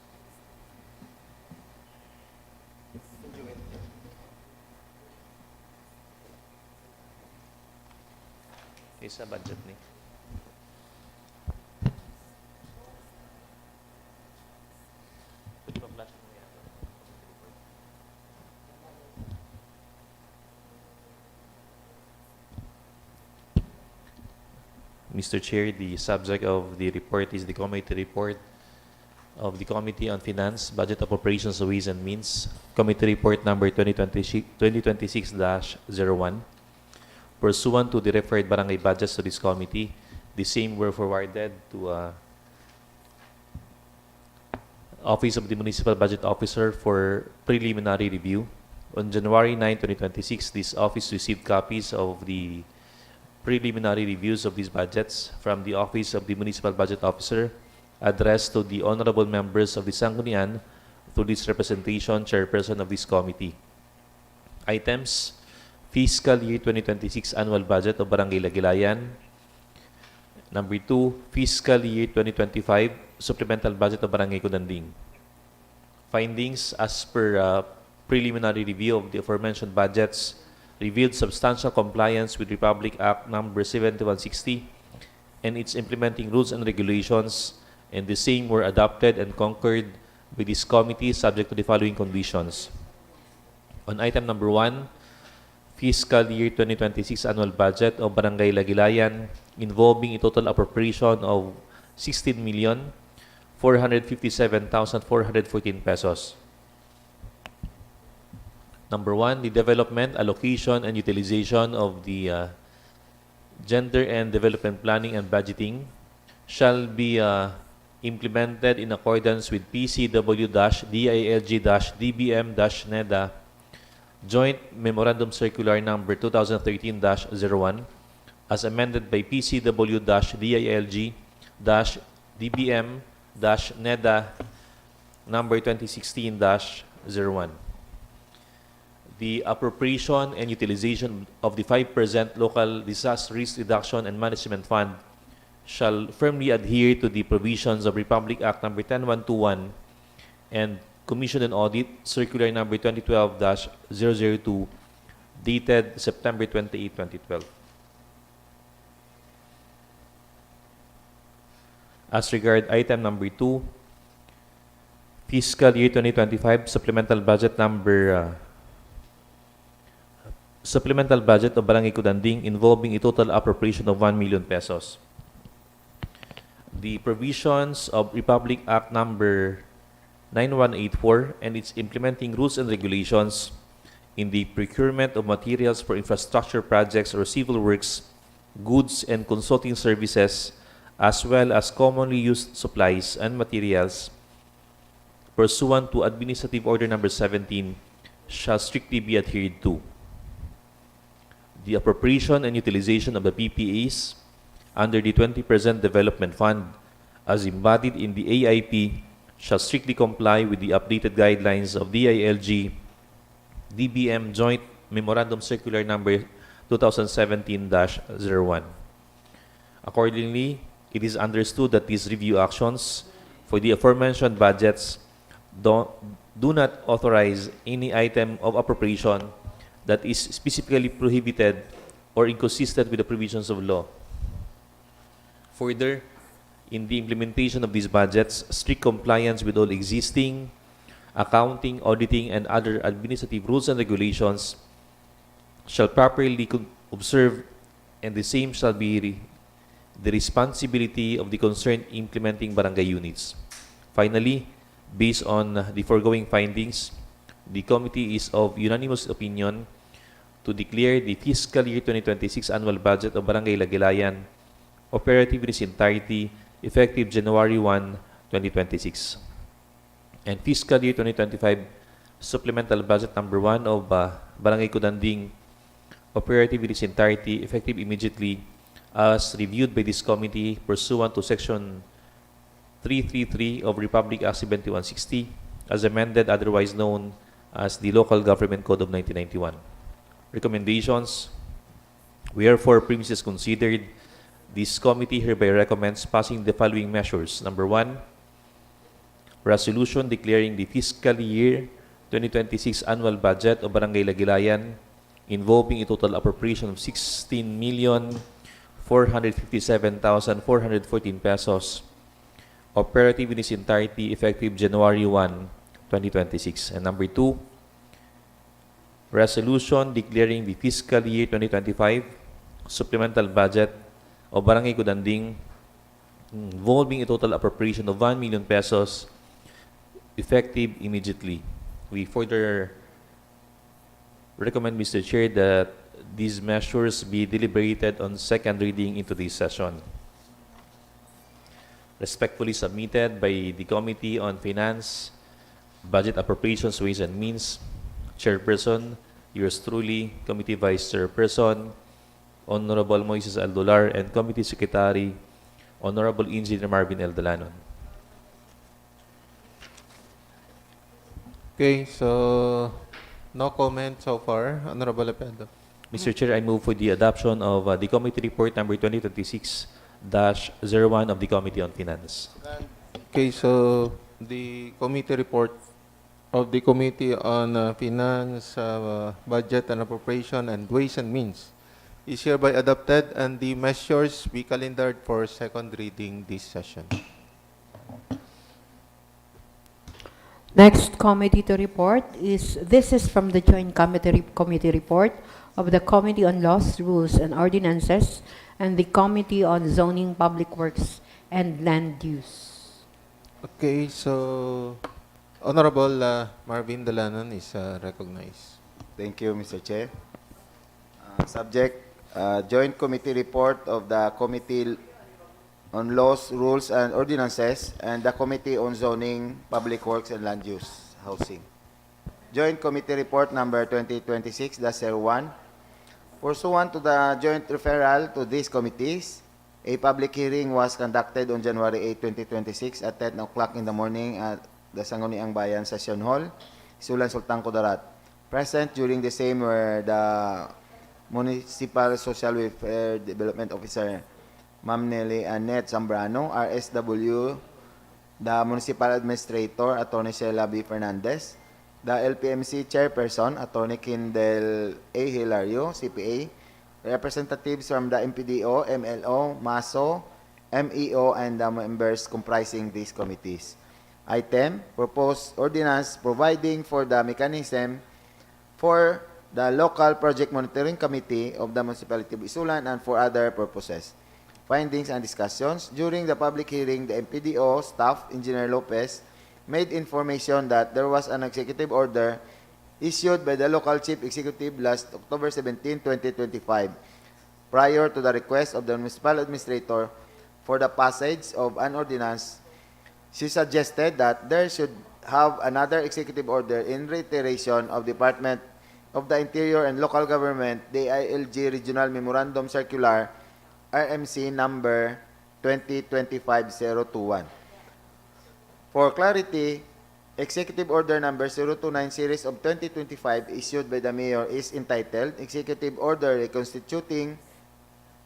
Isa budget ni. Mr. Chair, the subject of the report is the committee report of the Committee on Finance, Budget, Appropriations, Ways and Means, Committee Report number 2026-01. Pursuant to the referred barangay budgets to this committee, the same were forwarded to Office of the Municipal Budget Officer for preliminary review. On January 9, 2026, this office received copies of the preliminary reviews of these budgets from the Office of the Municipal Budget Officer addressed to the honorable members of the Sangguniang through this representation, chairperson of this committee. Items: Fiscal Year 2026 Annual Budget of Barangay Lagilayan. Number 2, Fiscal Year 2025 Supplemental Budget of Barangay Kudanding. Findings: as per preliminary review of the aforementioned budgets, revealed substantial compliance with Republic Act Number 7160 and its implementing rules and regulations, and the same were adopted and concurred with this committee subject to the following conditions. On item number 1, Fiscal Year 2026 Annual Budget of Barangay Lagilayan involving a total appropriation of 16,457,414 pesos. Number 1, the development, allocation, and utilization of the Gender and Development Planning and Budgeting shall be implemented in accordance with PCW-DILG-DBM-NEDA Joint Memorandum Circular Number 2013-01 as amended by PCW-DILG-DBM-NEDA Number 2016-01. The appropriation and utilization of the 5% Local Disaster Risk Reduction and Management Fund shall firmly adhere to the provisions of Republic Act Number 10121 and Commission on Audit Circular Number 2012-002 dated September 28, 2012. As regard item number 2, Fiscal Year 2025 Supplemental Budget Supplemental Budget of Barangay Kudanding involving a total appropriation of 1 million pesos. The provisions of Republic Act Number 9184 and its implementing rules and regulations in the procurement of materials for infrastructure projects or civil works, goods and consulting services, as well as commonly used supplies and materials pursuant to Administrative Order Number 17 shall strictly be adhered to. The appropriation and utilization of the PPAs under the 20% Development Fund as embodied in the AIP shall strictly comply with the updated guidelines of DILG DBM Joint Memorandum Circular Number 2017-01. Accordingly, it is understood that these review actions for the aforementioned budgets do not authorize any item of appropriation that is specifically prohibited or inconsistent with the provisions of law. Further, in the implementation of these budgets, strict compliance with all existing accounting, auditing, and other administrative rules and regulations shall properly observe, and the same shall be the responsibility of the concerned implementing barangay units. Finally, based on the foregoing findings, the committee is of unanimous opinion to declare the Fiscal Year 2026 Annual Budget of Barangay Lagilayan operative in its entirety effective January 1, 2026. And Fiscal Year 2025 Supplemental Budget Number 1 of Barangay Kudanding operative in its entirety effective immediately as reviewed by this committee pursuant to Section 333 of Republic Act 7160 as amended, otherwise known as the Local Government Code of 1991. Recommendations: wherefore premises considered, this committee hereby recommends passing the following measures. Number 1, resolution declaring the fiscal year 2026 annual budget of Barangay Lagilayan involving a total appropriation of 16,457,414 pesos operative in its entirety effective January 1, 2026. And number 2, resolution declaring the fiscal year 2025 supplemental budget of Barangay Kudanding involving a total appropriation of 1 million pesos effective immediately. We further recommend, Mr. Chair, that these measures be deliberated on second reading into this session. Respectfully submitted by the Committee on Finance, Budget Appropriations, Ways and Means, Chairperson, yours truly, Committee Vice Chairperson, Honorable Moises Aldolar, and Committee Secretary, Honorable Engineer Marvin L. Dalanon. Okay, so no comment so far. Honorable Apiado. Mr. Chair, I move for the adoption of the committee report number 2026-01 of the Committee on Finance. Okay, so the committee report of the Committee on Finance, Budget and Appropriation and Ways and Means is hereby adopted and the measures be calendared for second reading this session. Next committee to report is, this is from the joint committee report of the Committee on Laws, Rules, and Ordinances and the Committee on Zoning, Public Works, and Land Use. Okay, so Honorable Marvin Dalanon is recognized. Thank you, Mr. Chair. Subject, Joint Committee Report of the Committee on Laws, Rules, and Ordinances and the Committee on Zoning, Public Works, and Land Use, Housing. Joint Committee Report number 2026-01. Pursuant to the joint referral to these committees, a public hearing was conducted on January 8, 2026 at 10 o'clock in the morning at the Sangguniang Bayan Session Hall, ISULAN, Sultan Kudarat. Present during the same were the Municipal Social Welfare Development Officer, Ma'am Nelly Annette Zambrano, RSW, the Municipal Administrator, Attorney Sheila B. Fernandez, the LPMC Chairperson, Attorney Kindel A. Hilario, CPA, representatives from the MPDO, MLO, MASO, MEO, and the members comprising these committees. Item, proposed ordinance providing for the mechanism for the Local Project Monitoring Committee of the Municipality of Isulan and for other purposes. Findings and discussions. During the public hearing, the MPDO staff, Engineer Lopez, made information that there was an executive order issued by the local chief executive last October 17, 2025, prior to the request of the municipal administrator for the passage of an ordinance. She suggested that there should have another executive order in reiteration of Department of the Interior and Local Government, the ILG Regional Memorandum Circular, RMC number 2025-021. For clarity, Executive Order number 029 series of 2025 issued by the Mayor is entitled Executive Order Reconstituting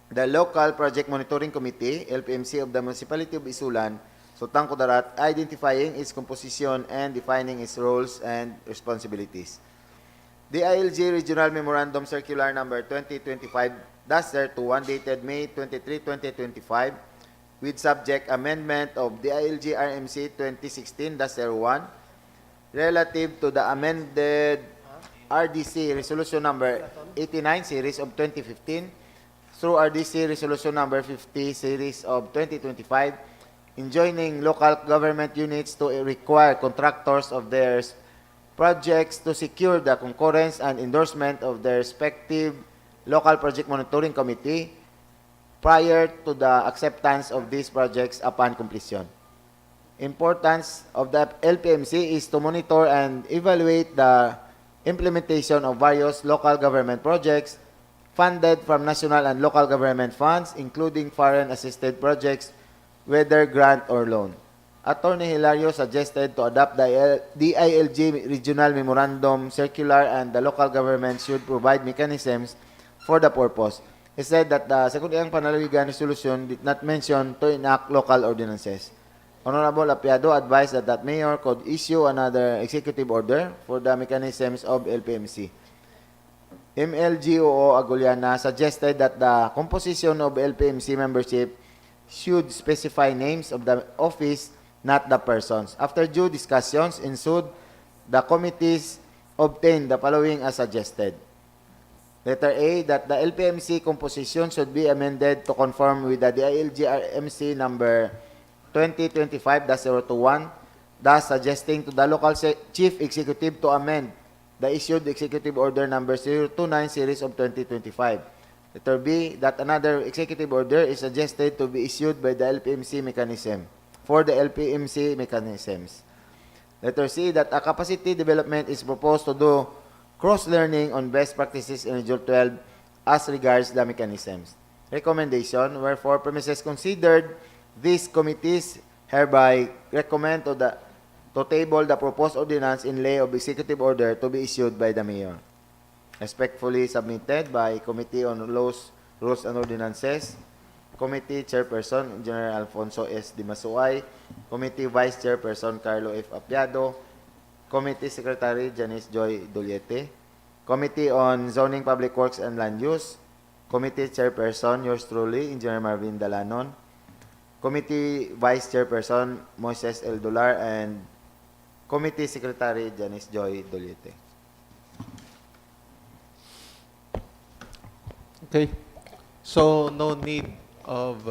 the Local Project Monitoring Committee, LPMC of the Municipality of Isulan, Sultan Kudarat, identifying its composition and defining its roles and responsibilities. The ILG Regional Memorandum Circular number 2025-021 dated May 23, 2025, with subject amendment of the ILG RMC 2016-01 relative to the amended RDC Resolution number 89 series of 2015 through RDC Resolution number 50 series of 2025, enjoining local government units to require contractors of their projects to secure the concurrence and endorsement of their respective local project monitoring committee prior to the acceptance of these projects upon completion. Importance of the LPMC is to monitor and evaluate the implementation of various local government projects funded from national and local government funds, including foreign-assisted projects, whether grant or loan. Attorney Hilario suggested to adopt the ILG Regional Memorandum Circular and the local government should provide mechanisms for the purpose. He said that the Sangguniang Panlalawigan Resolution did not mention to enact local ordinances. Honorable Apiado advised that Mayor could issue another executive order for the mechanisms of LPMC. MLGOO Aguliana suggested that the composition of LPMC membership should specify names of the office, not the persons. After due discussions ensued, the committees obtained the following as suggested. Letter A, that the LPMC composition should be amended to conform with the DILG RMC number 2025-021, thus suggesting to the local chief executive to amend the issued executive order number 029 series of 2025. Letter B, that another executive order is suggested to be issued by the LPMC mechanism, for the LPMC mechanisms. Letter C, that a capacity development is proposed to do cross-learning on best practices in Region 12 as regards the mechanisms. Recommendation, wherefore premises considered, these committees hereby recommend to to table the proposed ordinance in lay of executive order to be issued by the mayor. Respectfully submitted by Committee on Laws, Rules and Ordinances, Committee Chairperson Engineer Alfonso S. Dimasuay, Committee Vice Chairperson Carlo F. Apiado, Committee Secretary Janice Joy Duliete, Committee on Zoning, Public Works and Land Use, Committee Chairperson yours truly, Engineer Marvin Dalanon, Committee Vice Chairperson Moises L. Dular, and Committee Secretary Janice Joy Duliete. Okay. So, no need of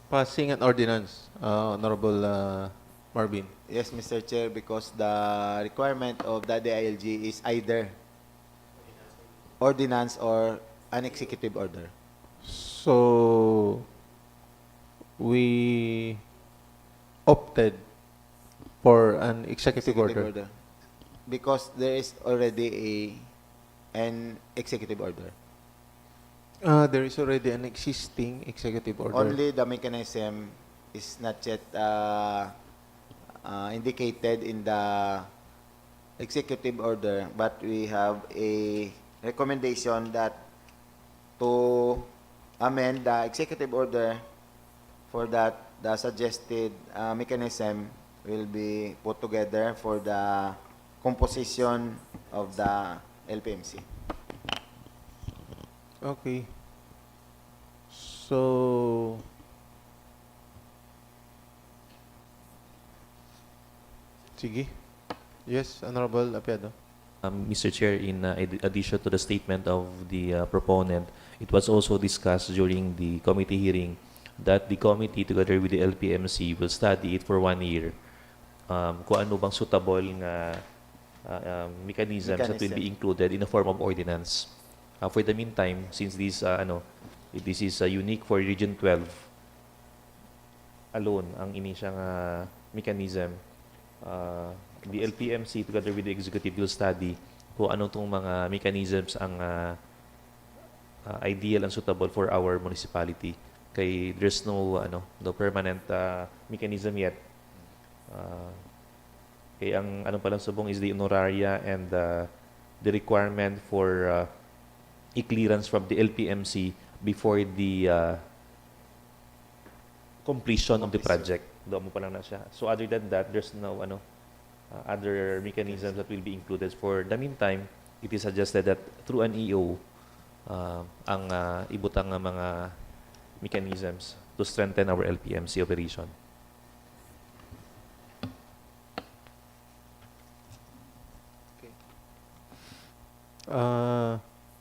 passing an ordinance, Honorable Marvin. Yes, Mr. Chair, because the requirement of the DILG is either ordinance or an executive order. So, we opted for an executive order. Because there is already an executive order. There is already an existing executive order. Only the mechanism is not yet indicated in the executive order, but we have a recommendation that to amend the executive order for that the suggested mechanism will be put together for the composition of the LPMC. Okay. So, sige. Yes, Honorable Apiado. Mr. Chair, in addition to the statement of the proponent, it was also discussed during the committee hearing that the committee, together with the LPMC, will study it for 1 year. Kung ano bang suitable nga mechanisms that will be included in the form of ordinance. For the meantime, since this is unique for Region 12 alone, ang ini siyang mechanism, the LPMC together with the executive will study kung ano tong mga mechanisms ang ideal and suitable for our municipality. Kay there's no permanent mechanism yet. Kaya ang palang subong is the honoraria and the requirement for i-clearance from the LPMC before the completion of the project. Doon mo pa lang na siya. So other than that, there's no other mechanisms that will be included. For the meantime, it is suggested that through an EO, ang ibutang nga mga mechanisms to strengthen our LPMC operation.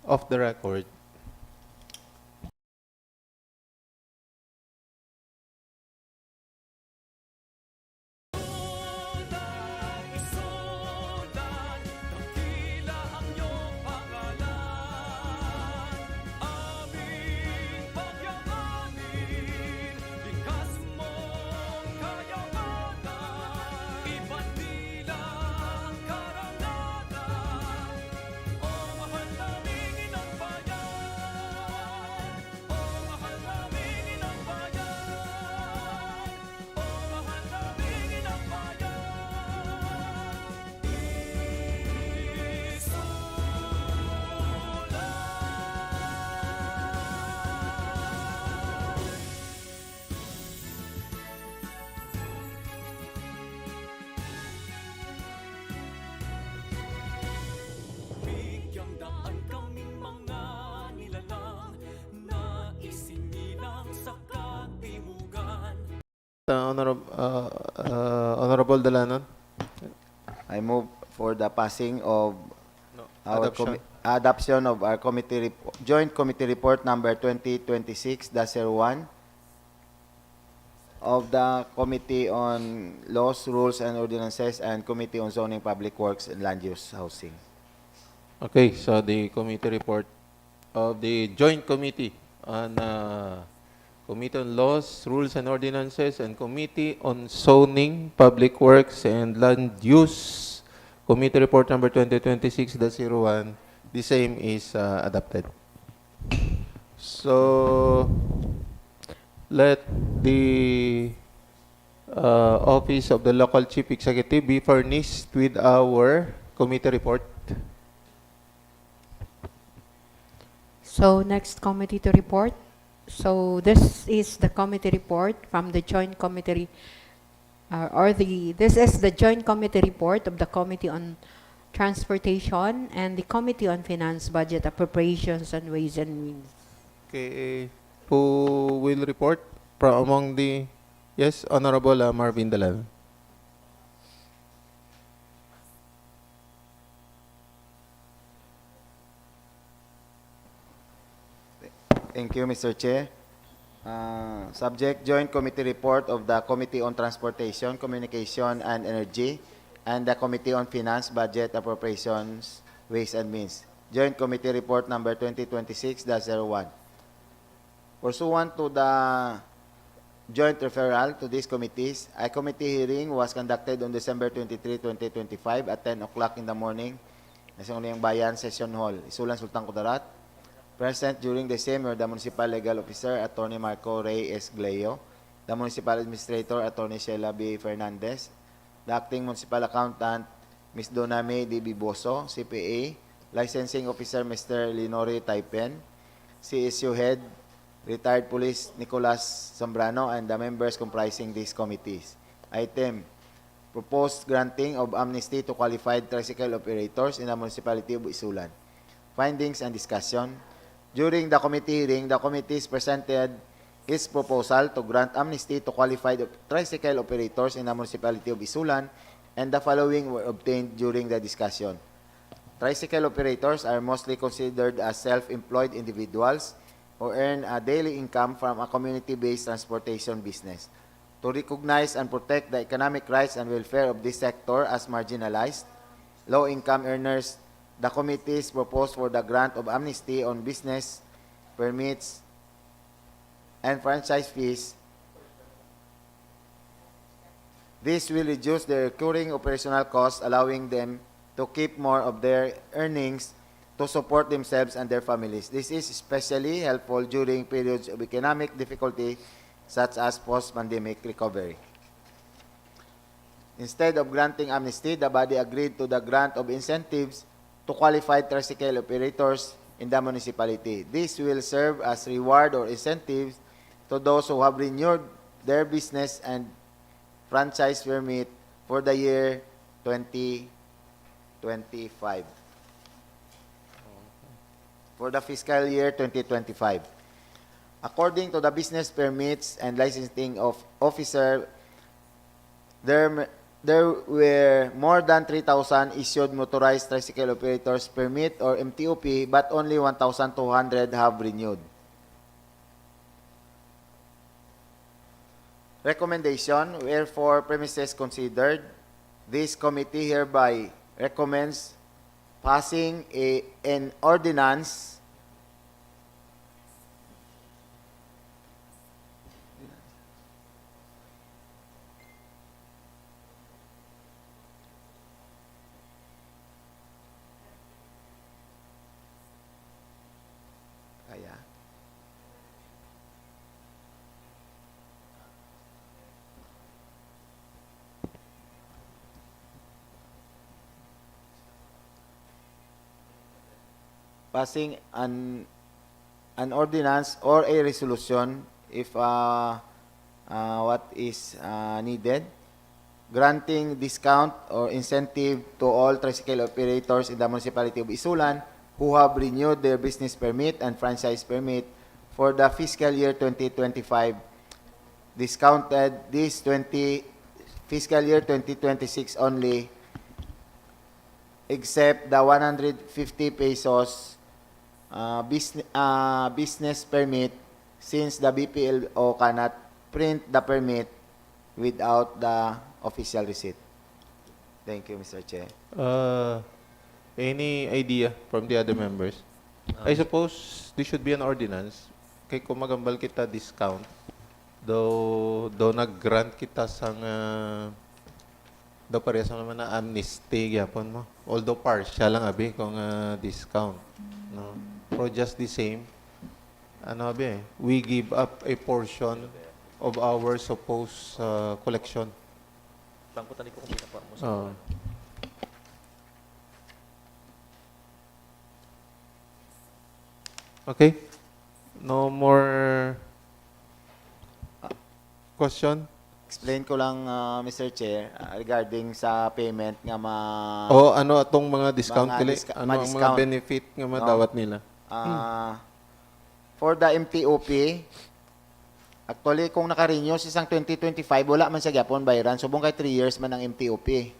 Off the record, Isulan, dakila ang iyong pangalan. Aming pagyamanin, likas mong kayamanan. Iba't bilang karangalan. O mahal naming inang bayan. O mahal naming inang bayan. O mahal naming inang bayan. Bigyang daan kaming mga nilalang na isinilang sa katimugan. Honorable Dalanon. I move for the passing of our Adoption. adoption of our joint committee report number 2026-01 of the Committee on Laws, Rules and Ordinances and Committee on Zoning, Public Works and Land Use Housing. Okay, so the committee report of the Joint Committee on Committee on Laws, Rules and Ordinances, and Committee on Zoning, Public Works and Land Use, Committee Report number 2026-01, the same is adopted. So, let the Office of the Local Chief Executive be furnished with our committee report. So next committee to report. So this is the committee report from the joint committee, this is the joint committee report of the Committee on Transportation and the Committee on Finance, Budget, Appropriations, and Ways and Means. Okay, who will report from among the, yes, Honorable Marvin Dalal. Thank you, Mr. Chair. Subject Joint Committee Report of the Committee on Transportation, Communication, and Energy, and the Committee on Finance, Budget, Appropriations, Ways and Means. Joint Committee Report number 2026-01. Pursuant to the joint referral to these committees, a committee hearing was conducted on December 23, 2025 at 10 o'clock in the morning sa Unang Bayan Session Hall, Isulan, Sultan Kudarat. Present during the same were the Municipal Legal Officer, Attorney Marco Ray S. Gleo, the Municipal Administrator, Attorney Sheila B. Fernandez, the Acting Municipal Accountant, Ms. Donna May D. Biboso, CPA, Licensing Officer, Mr. Linori Taipen, CSU Head, Retired Police Nicolas Zambrano, and the members comprising these committees. Item, proposed granting of amnesty to qualified tricycle operators in the Municipality of Isulan. Findings and discussion. During the committee hearing, the committees presented its proposal to grant amnesty to qualified tricycle operators in the Municipality of Isulan, and the following were obtained during the discussion. Tricycle operators are mostly considered as self-employed individuals who earn a daily income from a community-based transportation business. To recognize and protect the economic rights and welfare of this sector as marginalized, low-income earners, the committees proposed for the grant of amnesty on business permits and franchise fees. This will reduce their recurring operational costs, allowing them to keep more of their earnings to support themselves and their families. This is especially helpful during periods of economic difficulty such as post-pandemic recovery. Instead of granting amnesty, the body agreed to the grant of incentives to qualified tricycle operators in the municipality. This will serve as reward or incentives to those who have renewed their business and franchise permit for the year 2025. For the fiscal year 2025. According to the business permits and licensing of officer, there were more than 3,000 issued motorized tricycle operators permit or MTOP, but only 1,200 have renewed. Recommendation, wherefore premises considered, this committee hereby recommends passing an ordinance passing an ordinance or a resolution if what is needed, granting discount or incentive to all tricycle operators in the municipality of Isulan who have renewed their business permit and franchise permit for the fiscal year 2025, discounted this fiscal year 2026 only, except the 150 pesos business permit, since the BPLO cannot print the permit without the official receipt. Thank you, Mr. Chair. Any idea from the other members? I suppose this should be an ordinance. Kay kung magambal kita discount, do nag-grant kita sang do parehas naman na amnesty gyapon mo. Although partial lang abi kung discount, no. For just the same, ano abi, we give up a portion of our supposed collection. Bangko tali ko kung pinapa mo sa Uh, okay. No more question? Explain ko lang, Mr. Chair, regarding sa payment nga O ano atong mga discount Mga kili? disca- Ano mga ang mga discount. benefit nga madawat nila? For the MTOP, actually, kung naka-renew sa isang 2025, wala man siya gyapon bayaran. Subong kay 3 years man ang MTOP.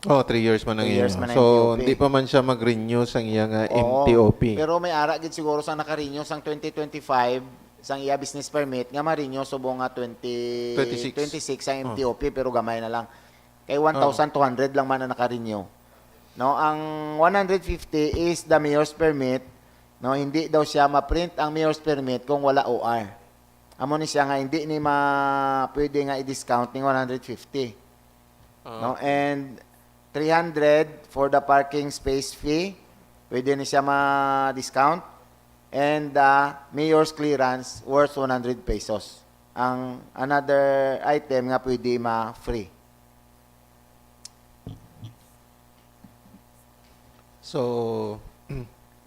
Oh, 3 years man ang 3 years iya. man ang So, MTOP. hindi pa man siya mag-renew sa iyang Oo, MTOP. Pero may ara gid siguro sa naka-renew sang 2025 sang iya business permit nga ma-renew subong nga 2026 ang MTOP pero gamay na lang. Kay 1,200 lang man ang naka-renew. No, ang 150 is the mayor's permit. No, hindi daw siya ma-print ang mayor's permit kung wala OR. Amo ni siya nga hindi ni pwede nga i-discount ng 150. No, and 300 for the parking space fee. Pwede ni siya ma-discount. And the mayor's clearance worth 100 pesos. Ang another item nga pwede ma-free. So,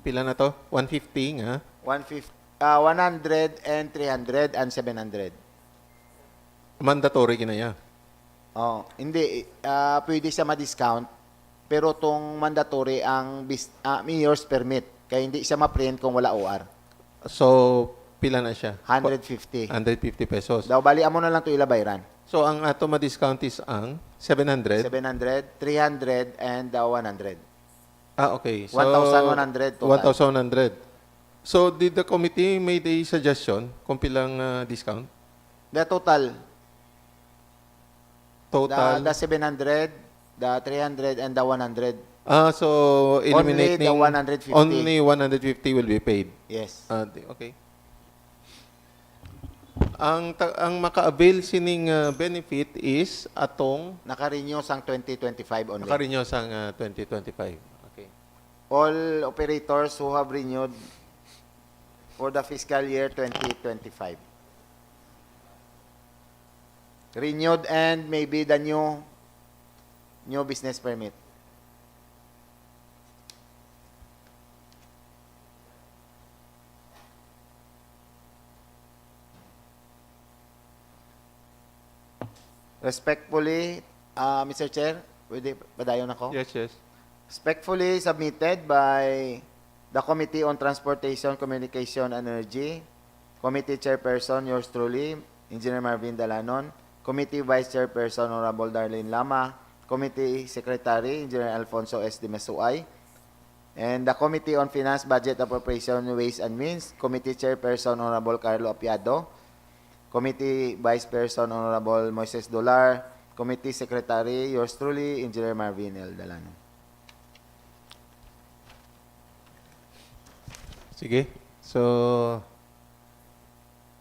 pila na to? 150 nga. 100 and 300 and 700. Mandatory kinaya. Oh, hindi pwede siya ma-discount pero tong mandatory ang mayor's permit kaya hindi siya ma-print kung wala OR. So, pila na siya? 150. 150 pesos. Daw bali amo na lang to ilabayran. So, ang ato ma-discount is ang 700. 700, 300 and 100. Ah, okay. So, 1,100 total. 1,100. So, did the committee made a suggestion kung pilang discount? The total, Total? the 700, the 300 and the 100. So, eliminating... Only the 150. Only 150 will be paid. Yes. Okay. Ang maka-avail sining benefit is atong Naka-renew sang 2025 only. nakarenew sang 2025. Okay. All operators who have renewed for the fiscal year 2025. Renewed and maybe the new business permit. Respectfully, Mr. Chair, pwede padayon ako? Yes, yes. Respectfully submitted by the Committee on Transportation, Communication, and Energy, Committee Chairperson, yours truly, Engineer Marvin Dalanon, Committee Vice Chairperson, Honorable Darlene Lama, Committee Secretary, Engineer Alfonso S. de Mesuay, and the Committee on Finance, Budget, Appropriation, Ways and Means, Committee Chairperson, Honorable Carlo Apiado, Committee Vice Person, Honorable Moises Dolar, Committee Secretary, yours truly, Engineer Marvin L. Dalanon. Sige. So,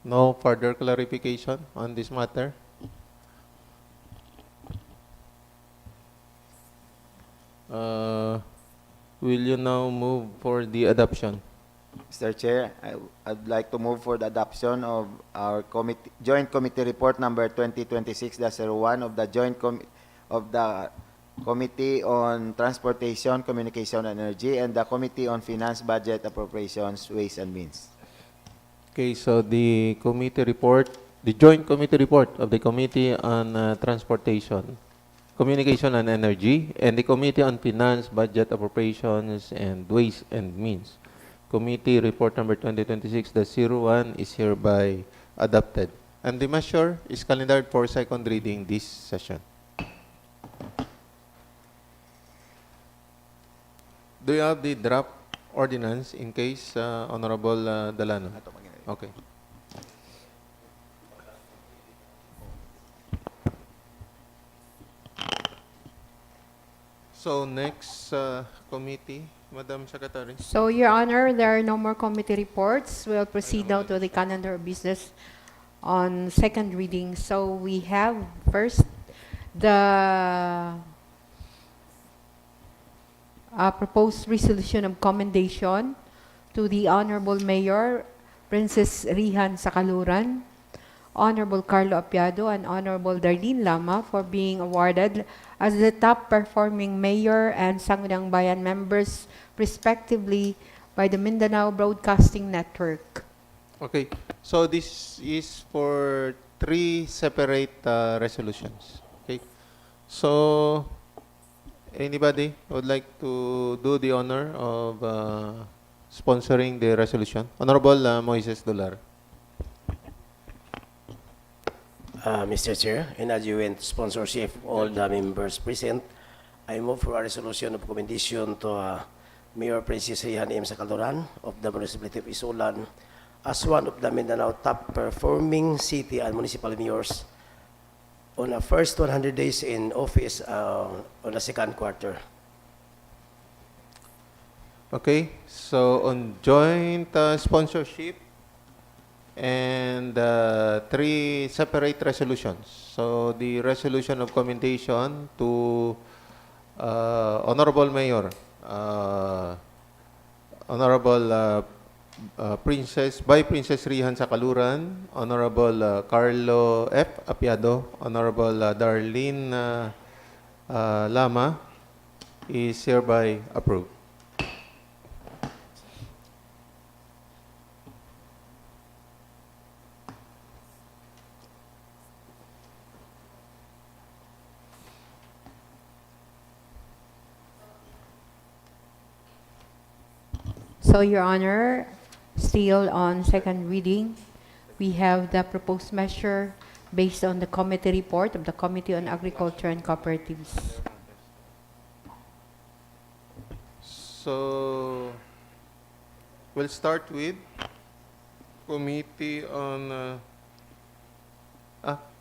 no further clarification on this matter? Will you now move for the adoption? Mr. Chair, I'd like to move for the adoption of our joint committee report number 2026-01 of the Committee on Transportation, Communication, and Energy, and the Committee on Finance, Budget, Appropriations, Ways and Means. Okay, so the joint committee report of the Committee on Transportation, Communication and Energy, and the Committee on Finance, Budget, Appropriations, and Ways and Means. Committee report number 2026-01 is hereby adopted. And the measure is calendared for second reading this session. Do you have the draft ordinance in case, Honorable Dalano? Okay. So next committee, Madam Secretary. So, Your Honor, there are no more committee reports. We'll proceed now to the calendar of business on second reading. So, we have first the proposed resolution of commendation to the Honorable Mayor, Princess Rihan Sakaluran, Honorable Carlo Apiado and Honorable Darlene Lama for being awarded as the top performing mayor and Sangguniang Bayan members respectively by the Mindanao Broadcasting Network. Okay. So this is for three separate resolutions. Okay. So anybody would like to do the honor of sponsoring the resolution? Honorable Moises Dolar. Mr. Chair, in adjuvant sponsorship of all the members present, I move for a resolution of commendation to Mayor Princess Rihan M. Sakaluran of the Municipality of ISULAN as one of the Mindanao top performing city and municipal mayors on the first 100 days in office on the second quarter. Okay. So on joint sponsorship and three separate resolutions. So the resolution of commendation to Honorable Mayor, Honorable Princess Rihan Sakaluran, Honorable Carlo F. Apiado, Honorable Darlene Lama is hereby approved. So, Your Honor, still on second reading, we have the proposed measure based on the committee report of the Committee on Agriculture and Cooperatives. So we'll start with Committee on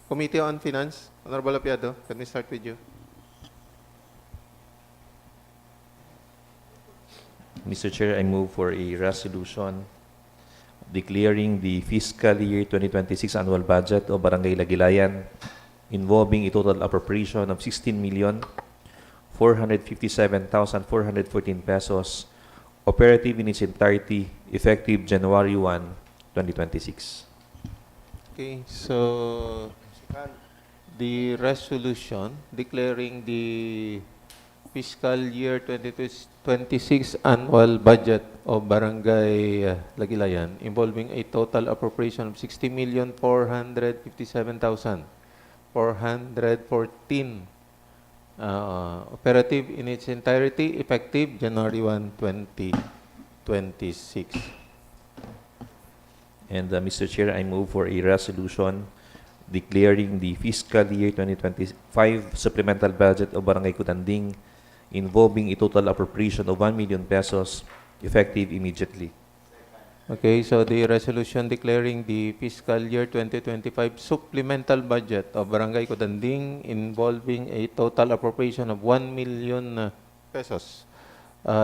Committee on Finance. Honorable Apiado, can we start with you? Mr. Chair, I move for a resolution declaring the fiscal year 2026 annual budget of Barangay Lagilayan involving a total appropriation of 16,457,414 pesos, operative in its entirety, effective January 1, 2026. Okay, so the resolution declaring the fiscal year 2026 annual budget of Barangay Lagilayan involving a total appropriation of 60,457,414 operative in its entirety, effective January 1, 2026. And Mr. Chair, I move for a resolution declaring the fiscal year 2025 supplemental budget of Barangay Kutanding involving a total appropriation of 1 million pesos, effective immediately. Okay, so the resolution declaring the fiscal year 2025 supplemental budget of Barangay Kutanding involving a total appropriation of 1 million pesos,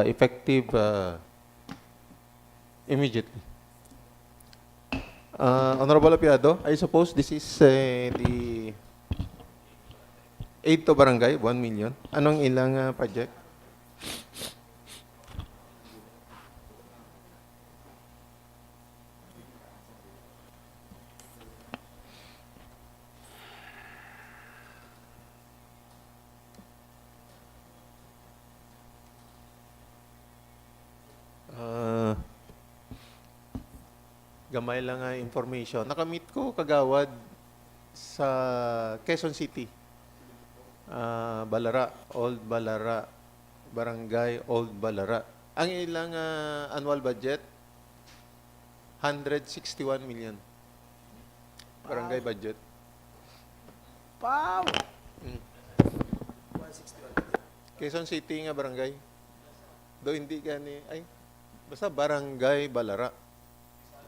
effective immediately. Honorable Apiado, I suppose this is the aid to barangay, 1 million. Anong ilang project? Gamay lang information. Nakamit ko kagawad sa Quezon City. Balara, Old Balara, Barangay Old Balara. Ang ilang annual budget, 161 million. Barangay budget. Wow! Quezon City nga barangay. Do hindi gani, ay, basta Barangay Balara.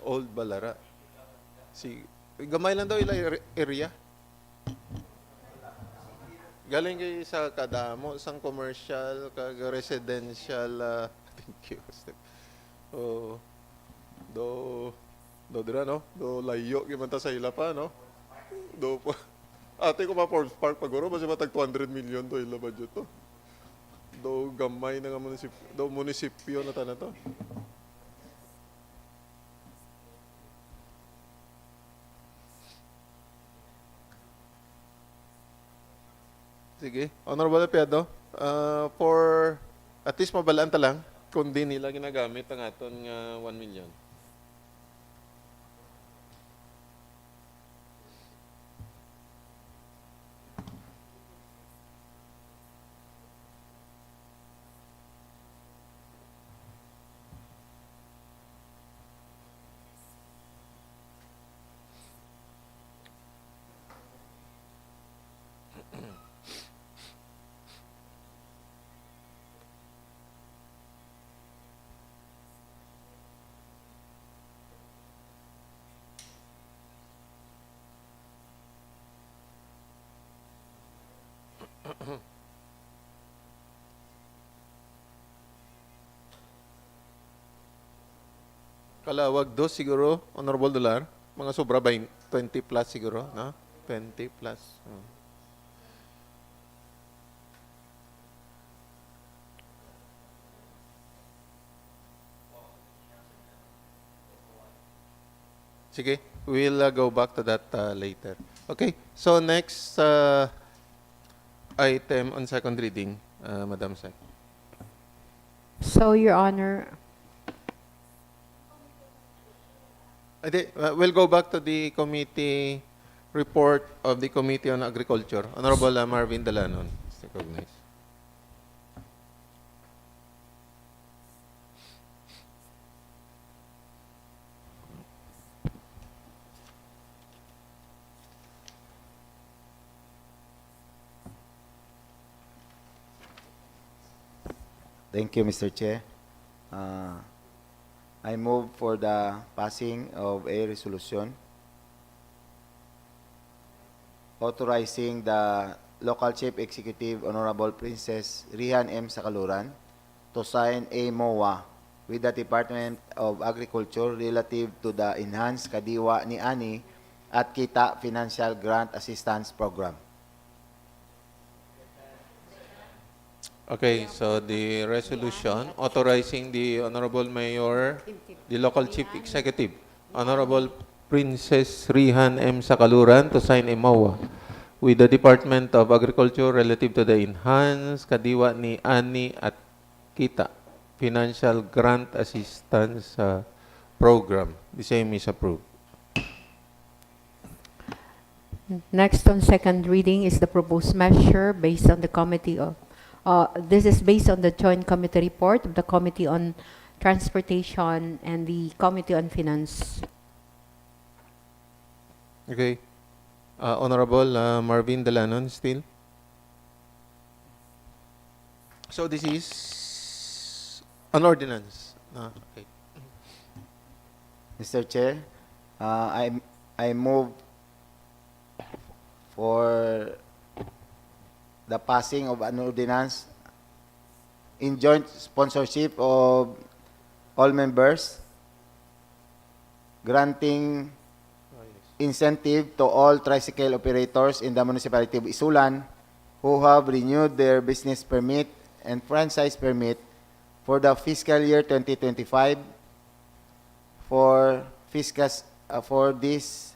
Old Balara. Gamay lang daw ila area. Galing kayo sa kadamo, sang commercial, kag residential, thank you. Do dira, no? Do layo, gimanta sa ila pa, no? Do po. Ate ko pa Forbes Park paguro, basta matag 200 million to ila budget to. Do gamay na nga munisipyo na ta na to. Sige. Honorable Apiado, for at least mabalaan ta lang kung di nila ginagamit ang aton nga 1 million. Kalawag dos siguro, Honorable Dolar. Mga sobra ba 20 plus siguro, no? 20 plus. Oh. Sige, we'll go back to that later. Okay, so next item on second reading, Madam Sec. So, Your Honor, We'll go back to the committee report of the Committee on Agriculture. Honorable Marvin Dalanon is recognized. Thank you, Mr. Chair. I move for the passing of a resolution authorizing the local chief executive, Honorable Princess Rihan M. Sakaluran, to sign a MOA with the Department of Agriculture relative to the Enhanced Kadiwa ni Ani at Kita Financial Grant Assistance Program. Okay, so the resolution authorizing the Honorable Mayor, the local chief executive, Honorable Princess Rihan M. Sakaluran to sign a MOA with the Department of Agriculture relative to the Enhanced Kadiwa ni Ani at Kita Financial Grant Assistance Program. The same is approved. next on second reading is the proposed measure based on the committee of, this is based on the joint committee report of the Committee on Transportation and the Committee on Finance. Okay. Honorable Marvin Dalanon still. So this is an ordinance. Okay. Mr. Chair, I move for the passing of an ordinance in joint sponsorship of all members, granting incentive to all tricycle operators in the municipality of ISULAN who have renewed their business permit and franchise permit for the fiscal year 2025 for this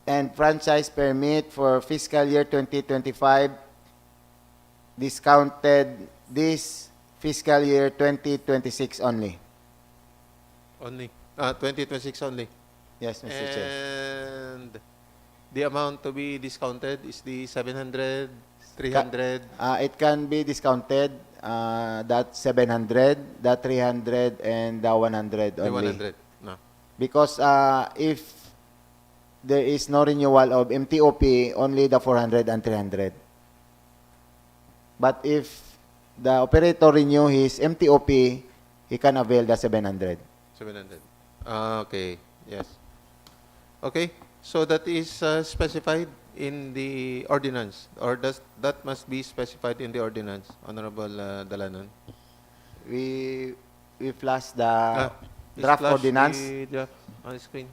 and franchise permit for fiscal year 2025 discounted this fiscal year 2026 only. Only. 2026 only. Yes, Mr. Chair. And the amount to be discounted is the 700, 300. It can be discounted that 700, that 300, and the 100 The only. 100. No. Because if there is no renewal of MTOP, only the 400 and 300. But if the operator renew his MTOP, he can avail the 700. 700. Okay. Yes. Okay. So that is specified in the ordinance, or does that must be specified in the ordinance, Honorable Dalanon? We flash the Please draft flash ordinance. the draft on the screen.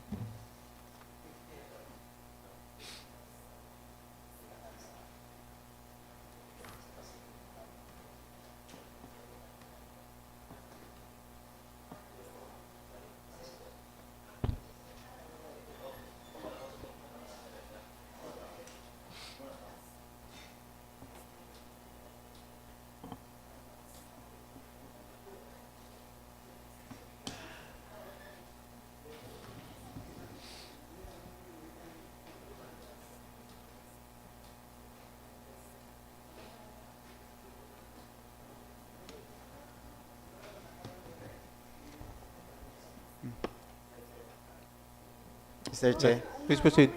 Mr. Chair. Please proceed.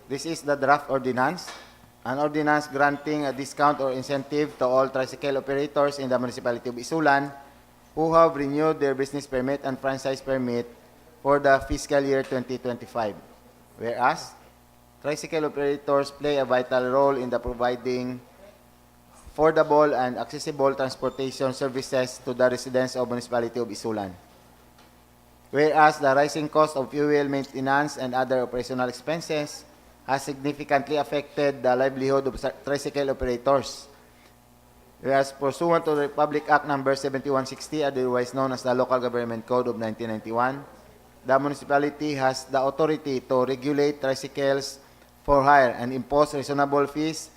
This is the draft ordinance. An ordinance granting a discount or incentive to all tricycle operators in the municipality of Isulan who have renewed their business permit and franchise permit for the fiscal year 2025. Whereas, tricycle operators play a vital role in the providing affordable and accessible transportation services to the residents of municipality of Isulan. Whereas the rising cost of fuel, maintenance, and other operational expenses has significantly affected the livelihood of tricycle operators. Whereas pursuant to the Republic Act Number 7160, otherwise known as the Local Government Code of 1991, the municipality has the authority to regulate tricycles for hire and impose reasonable fees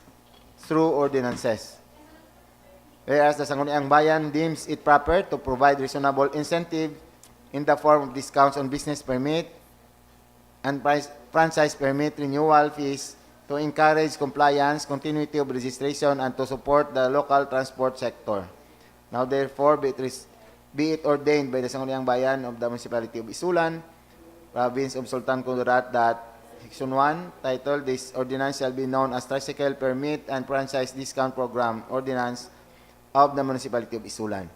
through ordinances. Whereas the Sangguniang Bayan deems it proper to provide reasonable incentive in the form of discounts on business permit and franchise permit renewal fees to encourage compliance, continuity of registration, and to support the local transport sector. Now therefore, be it ordained by the Sangguniang Bayan of the Municipality of Isulan, Province of Sultan Kudarat, that Section 1, titled, "This ordinance shall be known as Tricycle Permit and Franchise Discount Program Ordinance of the Municipality of Isulan."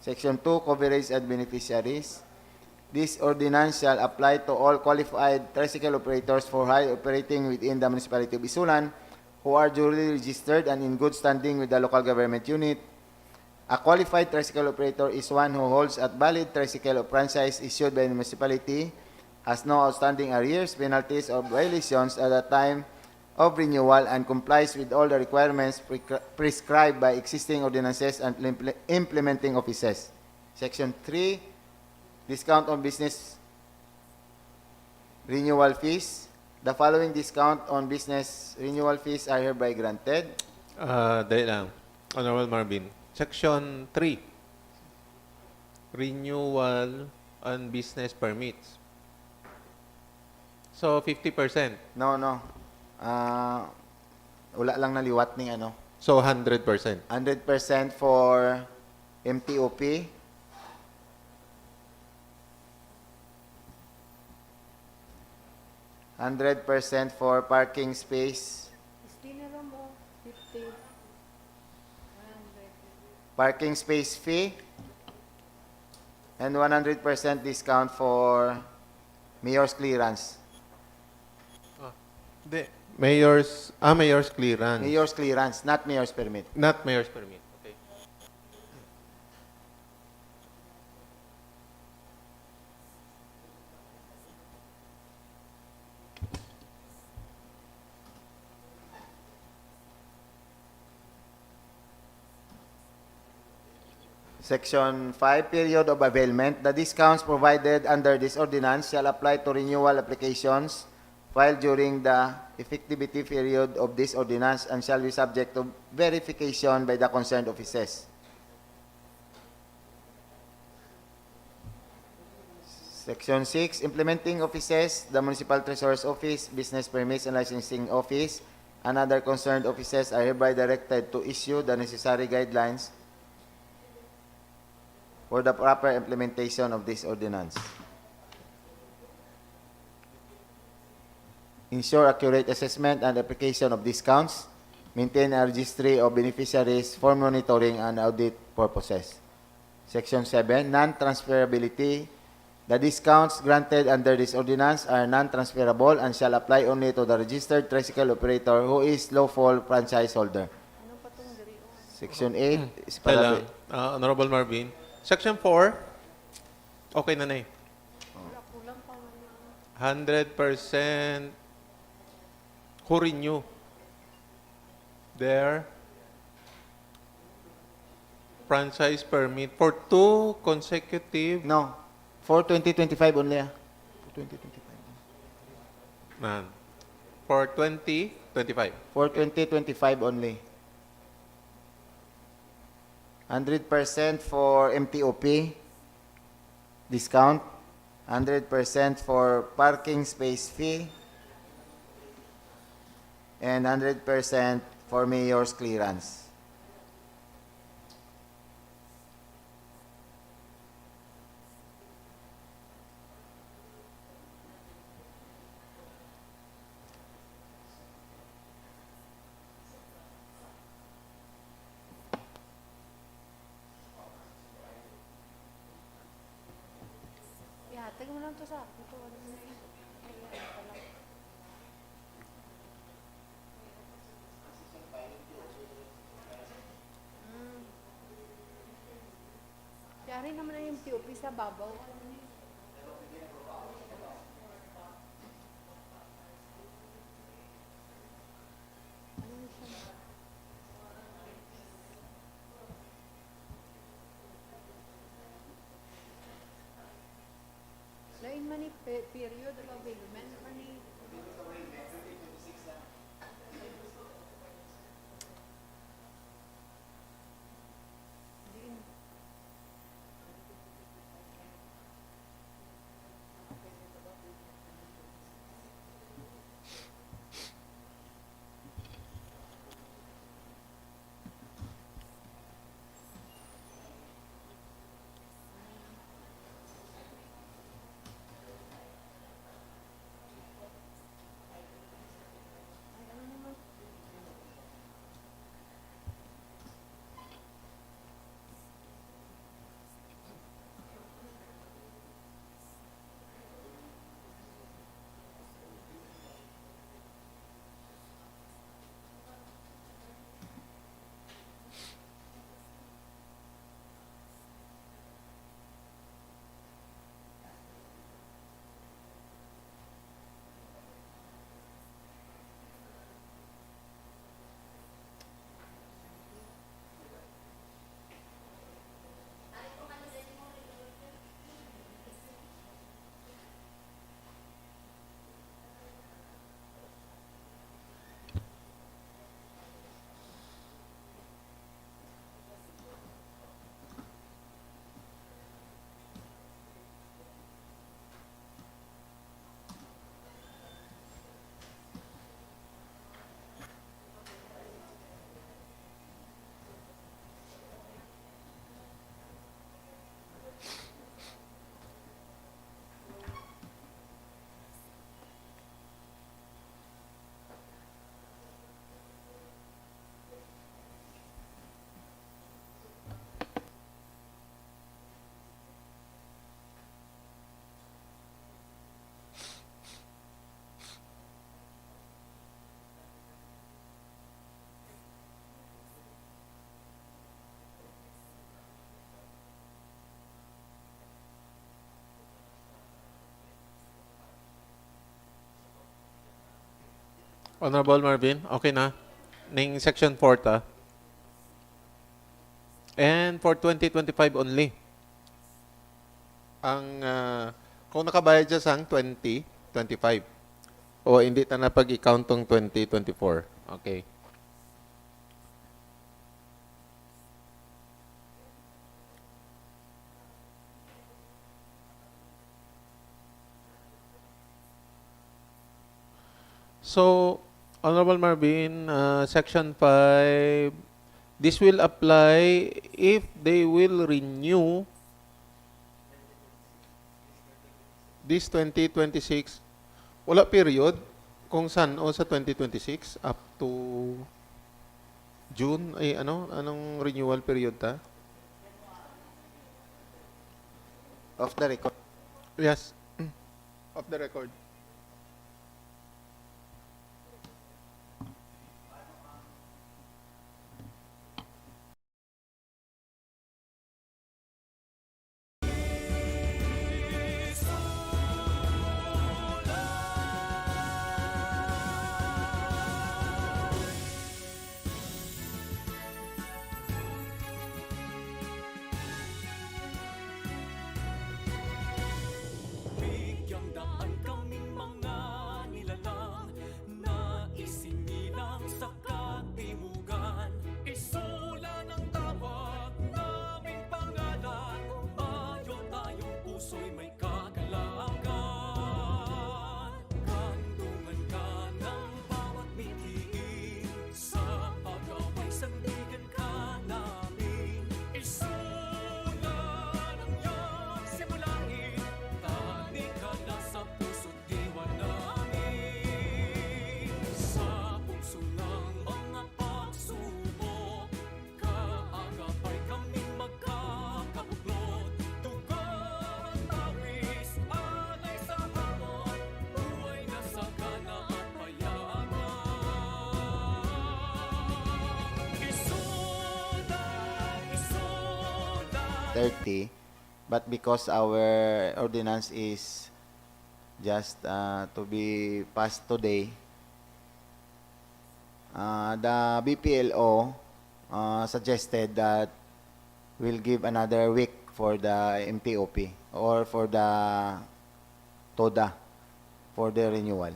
Section 2, Coverage and Beneficiaries. This ordinance shall apply to all qualified tricycle operators for hire operating within the Municipality of Isulan who are duly registered and in good standing with the local government unit. A qualified tricycle operator is one who holds a valid tricycle franchise issued by the municipality, has no outstanding arrears, penalties, or violations at the time of renewal, and complies with all the requirements prescribed by existing ordinances and implementing offices. Section 3, discount on business renewal fees. The following discount on business renewal fees are hereby granted. Dahil lang. Honorable Marvin. Section 3. Renewal on business permits. So, 50%. No. Wala lang naliwat ng ano. So, 100%. 100% for MTOP. 100% for parking space. Parking space fee. And 100% discount for mayor's clearance. Mayor's clearance. Mayor's clearance, not mayor's permit. Not mayor's permit. Okay. Section 5, period of availment. The discounts provided under this ordinance shall apply to renewal applications filed during the effectivity period of this ordinance and shall be subject to verification by the concerned offices. Section 6, implementing offices, the Municipal Treasurer's Office, Business Permits and Licensing Office, and other concerned offices are hereby directed to issue the necessary guidelines for the proper implementation of this ordinance. Ensure accurate assessment and application of discounts. Maintain a registry of beneficiaries for monitoring and audit purposes. Section 7, non-transferability. The discounts granted under this ordinance are non-transferable and shall apply only to the registered tricycle operator who is lawful franchise holder. Section 8 is Dahil lang. Honorable Marvin. Section 4. Okay na eh. 100% who renew their franchise permit for 2 consecutive No, for 2025 only. For 2025. for 2025. For 2025 only. 100% for MTOP discount, 100% for parking space fee, and 100% for mayor's clearance. Tagal mo lang to sa akin. Ito, ano na yun? Yari naman na yung POP sa babaw. Lain man ni period of availment man ni Honorable Marvin, okay na? Ning Section 4 ta. And for 2025 only. Ang kung nakabayad siya sang 2025 o hindi ta na pag-i-count tong 2024. Okay. So, Honorable Marvin, Section 5, this will apply if they will renew this 2026. Wala period kung saan o sa 2026 up to June ay anong renewal period ta? Off the record. Yes. Off the record. Bigyang daan kaming 6:30, but because our ordinance is just to be passed today, the BPLO suggested that we'll give another week for the MTOP or for the TODA for the renewal.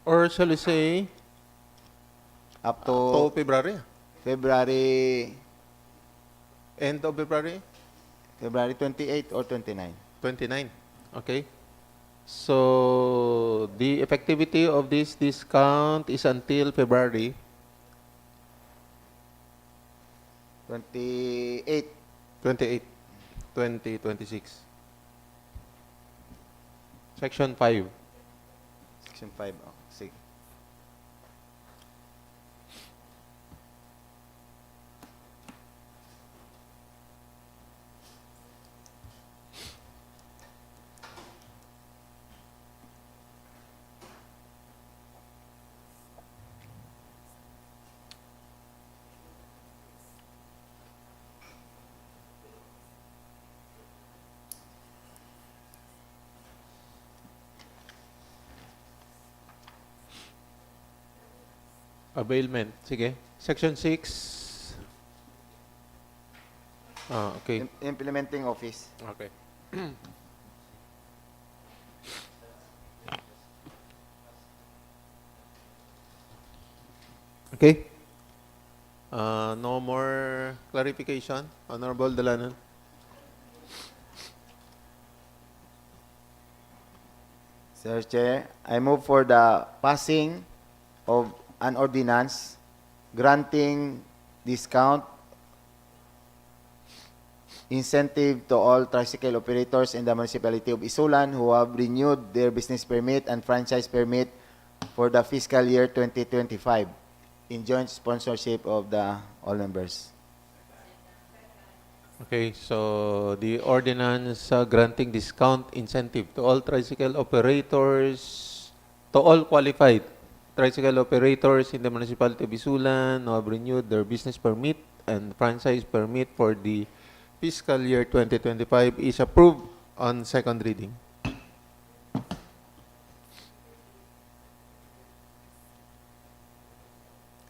Or shall we say, Up to to February? February End of February? February 28 or 29. 29. Okay. So, the effectivity of this discount is until February 28. 28, 2026. Section 5. Section 5. Oh, sige. Availment. Sige. Section 6. Okay. Implementing office. Okay. Okay. No more clarification, Honorable Dalanan. Sir Chair, I move for the passing of an ordinance granting discount incentive to all tricycle operators in the municipality of ISULAN who have renewed their business permit and franchise permit for the fiscal year 2025 in joint sponsorship of the all members. Okay, so the ordinance granting discount incentive to all tricycle operators, to all qualified tricycle operators in the municipality of Isulan who have renewed their business permit and franchise permit for the fiscal year 2025 is approved on second reading.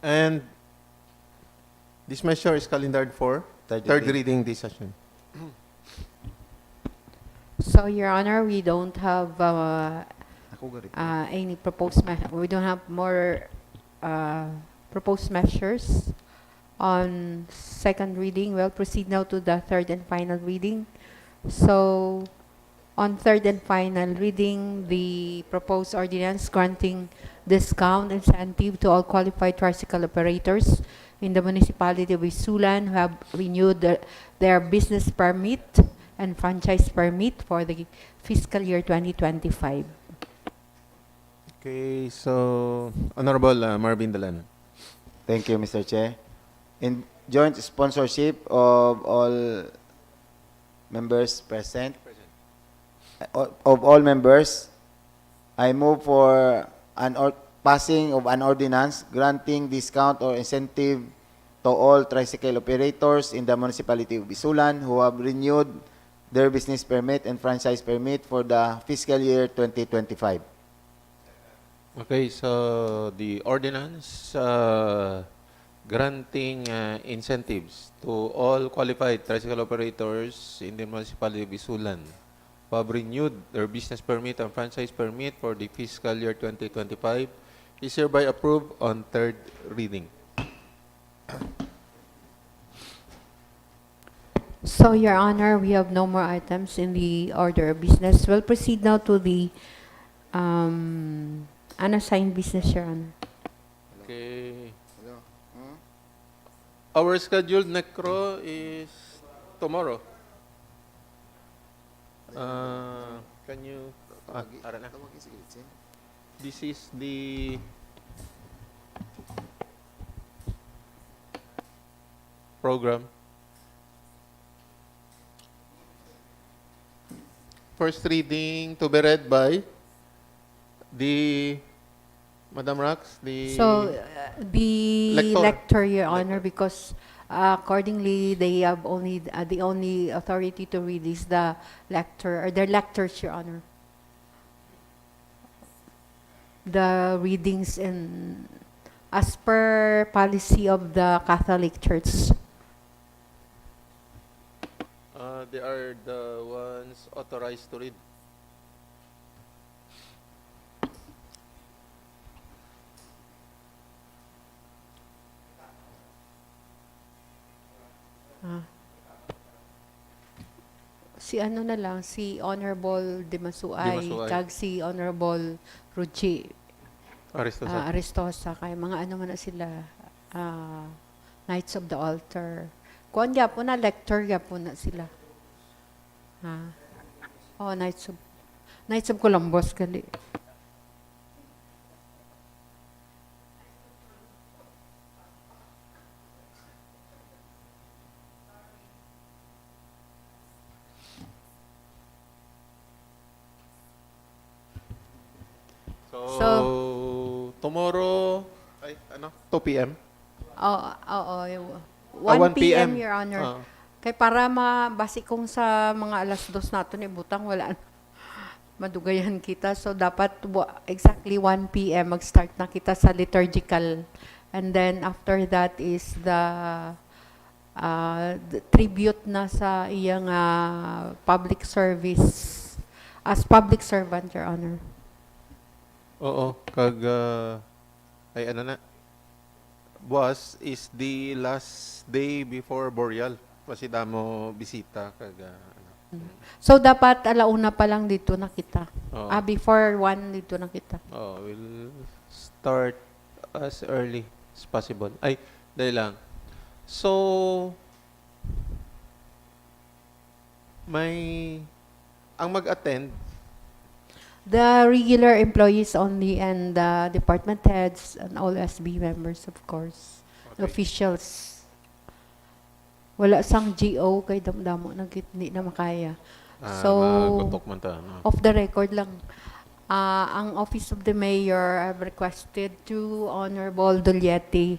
And this measure is calendared for third reading this session. So, Your Honor, we don't have any proposed we don't have more proposed measures on second reading. We'll proceed now to the third and final reading. So, on third and final reading, the proposed ordinance granting discount incentive to all qualified tricycle operators in the municipality of Isulan who have renewed their business permit and franchise permit for the fiscal year 2025. Okay, so Honorable Marvin Dalan. Thank you, Mr. Chair. In joint sponsorship of all members present, of all members, I move for passing of an ordinance granting discount or incentive to all tricycle operators in the municipality of Isulan who have renewed their business permit and franchise permit for the fiscal year 2025. Okay, so the ordinance granting incentives to all qualified tricycle operators in the municipality of Isulan who have renewed their business permit and franchise permit for the fiscal year 2025 is hereby approved on third reading. So, Your Honor, we have no more items in the order of business. We'll proceed now to the unassigned business, Your Honor. Okay. Our scheduled necro is tomorrow. Can you... tara na. This is the program. First reading to be read by the Madam Rax, the So, the Lector. lector, Your Honor, because Accordingly, they have only the only authority to read is the lector or their lectures, Your Honor. The readings in as per policy of the Catholic Church. They are the ones authorized to read. Si ano na lang, si Honorable Dimasuay, Dimasuay. kag si Honorable Ruchi Aristosa. Aristosa, kay mga ano man na sila, Knights of the Altar. Kuan gyapon na, lector gyapon na sila. Oh, Knights of Columbus, gali. So, tomorrow, 2 p.m.? Oo, 1 1 p.m. p.m., Your Honor. ah. Kay para mabasi kong sa mga alas 2 nato ni butang wala na. Madugayan kita. So dapat exactly 1 p.m. mag-start na kita sa liturgical. And then after that is the tribute na sa iyang public service as public servant, Your Honor. Oo, kag ay ano na. Buwas is the last day before burial. Kasi damo bisita kag So dapat alauna pa lang dito na kita. Oo. Before 1 dito na kita. we'll start as early as possible. Ay, dahil lang. So, ang mag-attend, The regular employees only and the department heads and all SB members, of course. The Okay. officials. Wala sang GO kay damdamo na hindi na makaya. So, magutok man ta. No? off the record lang. Ang Office of the Mayor, I've requested to Honorable Duliete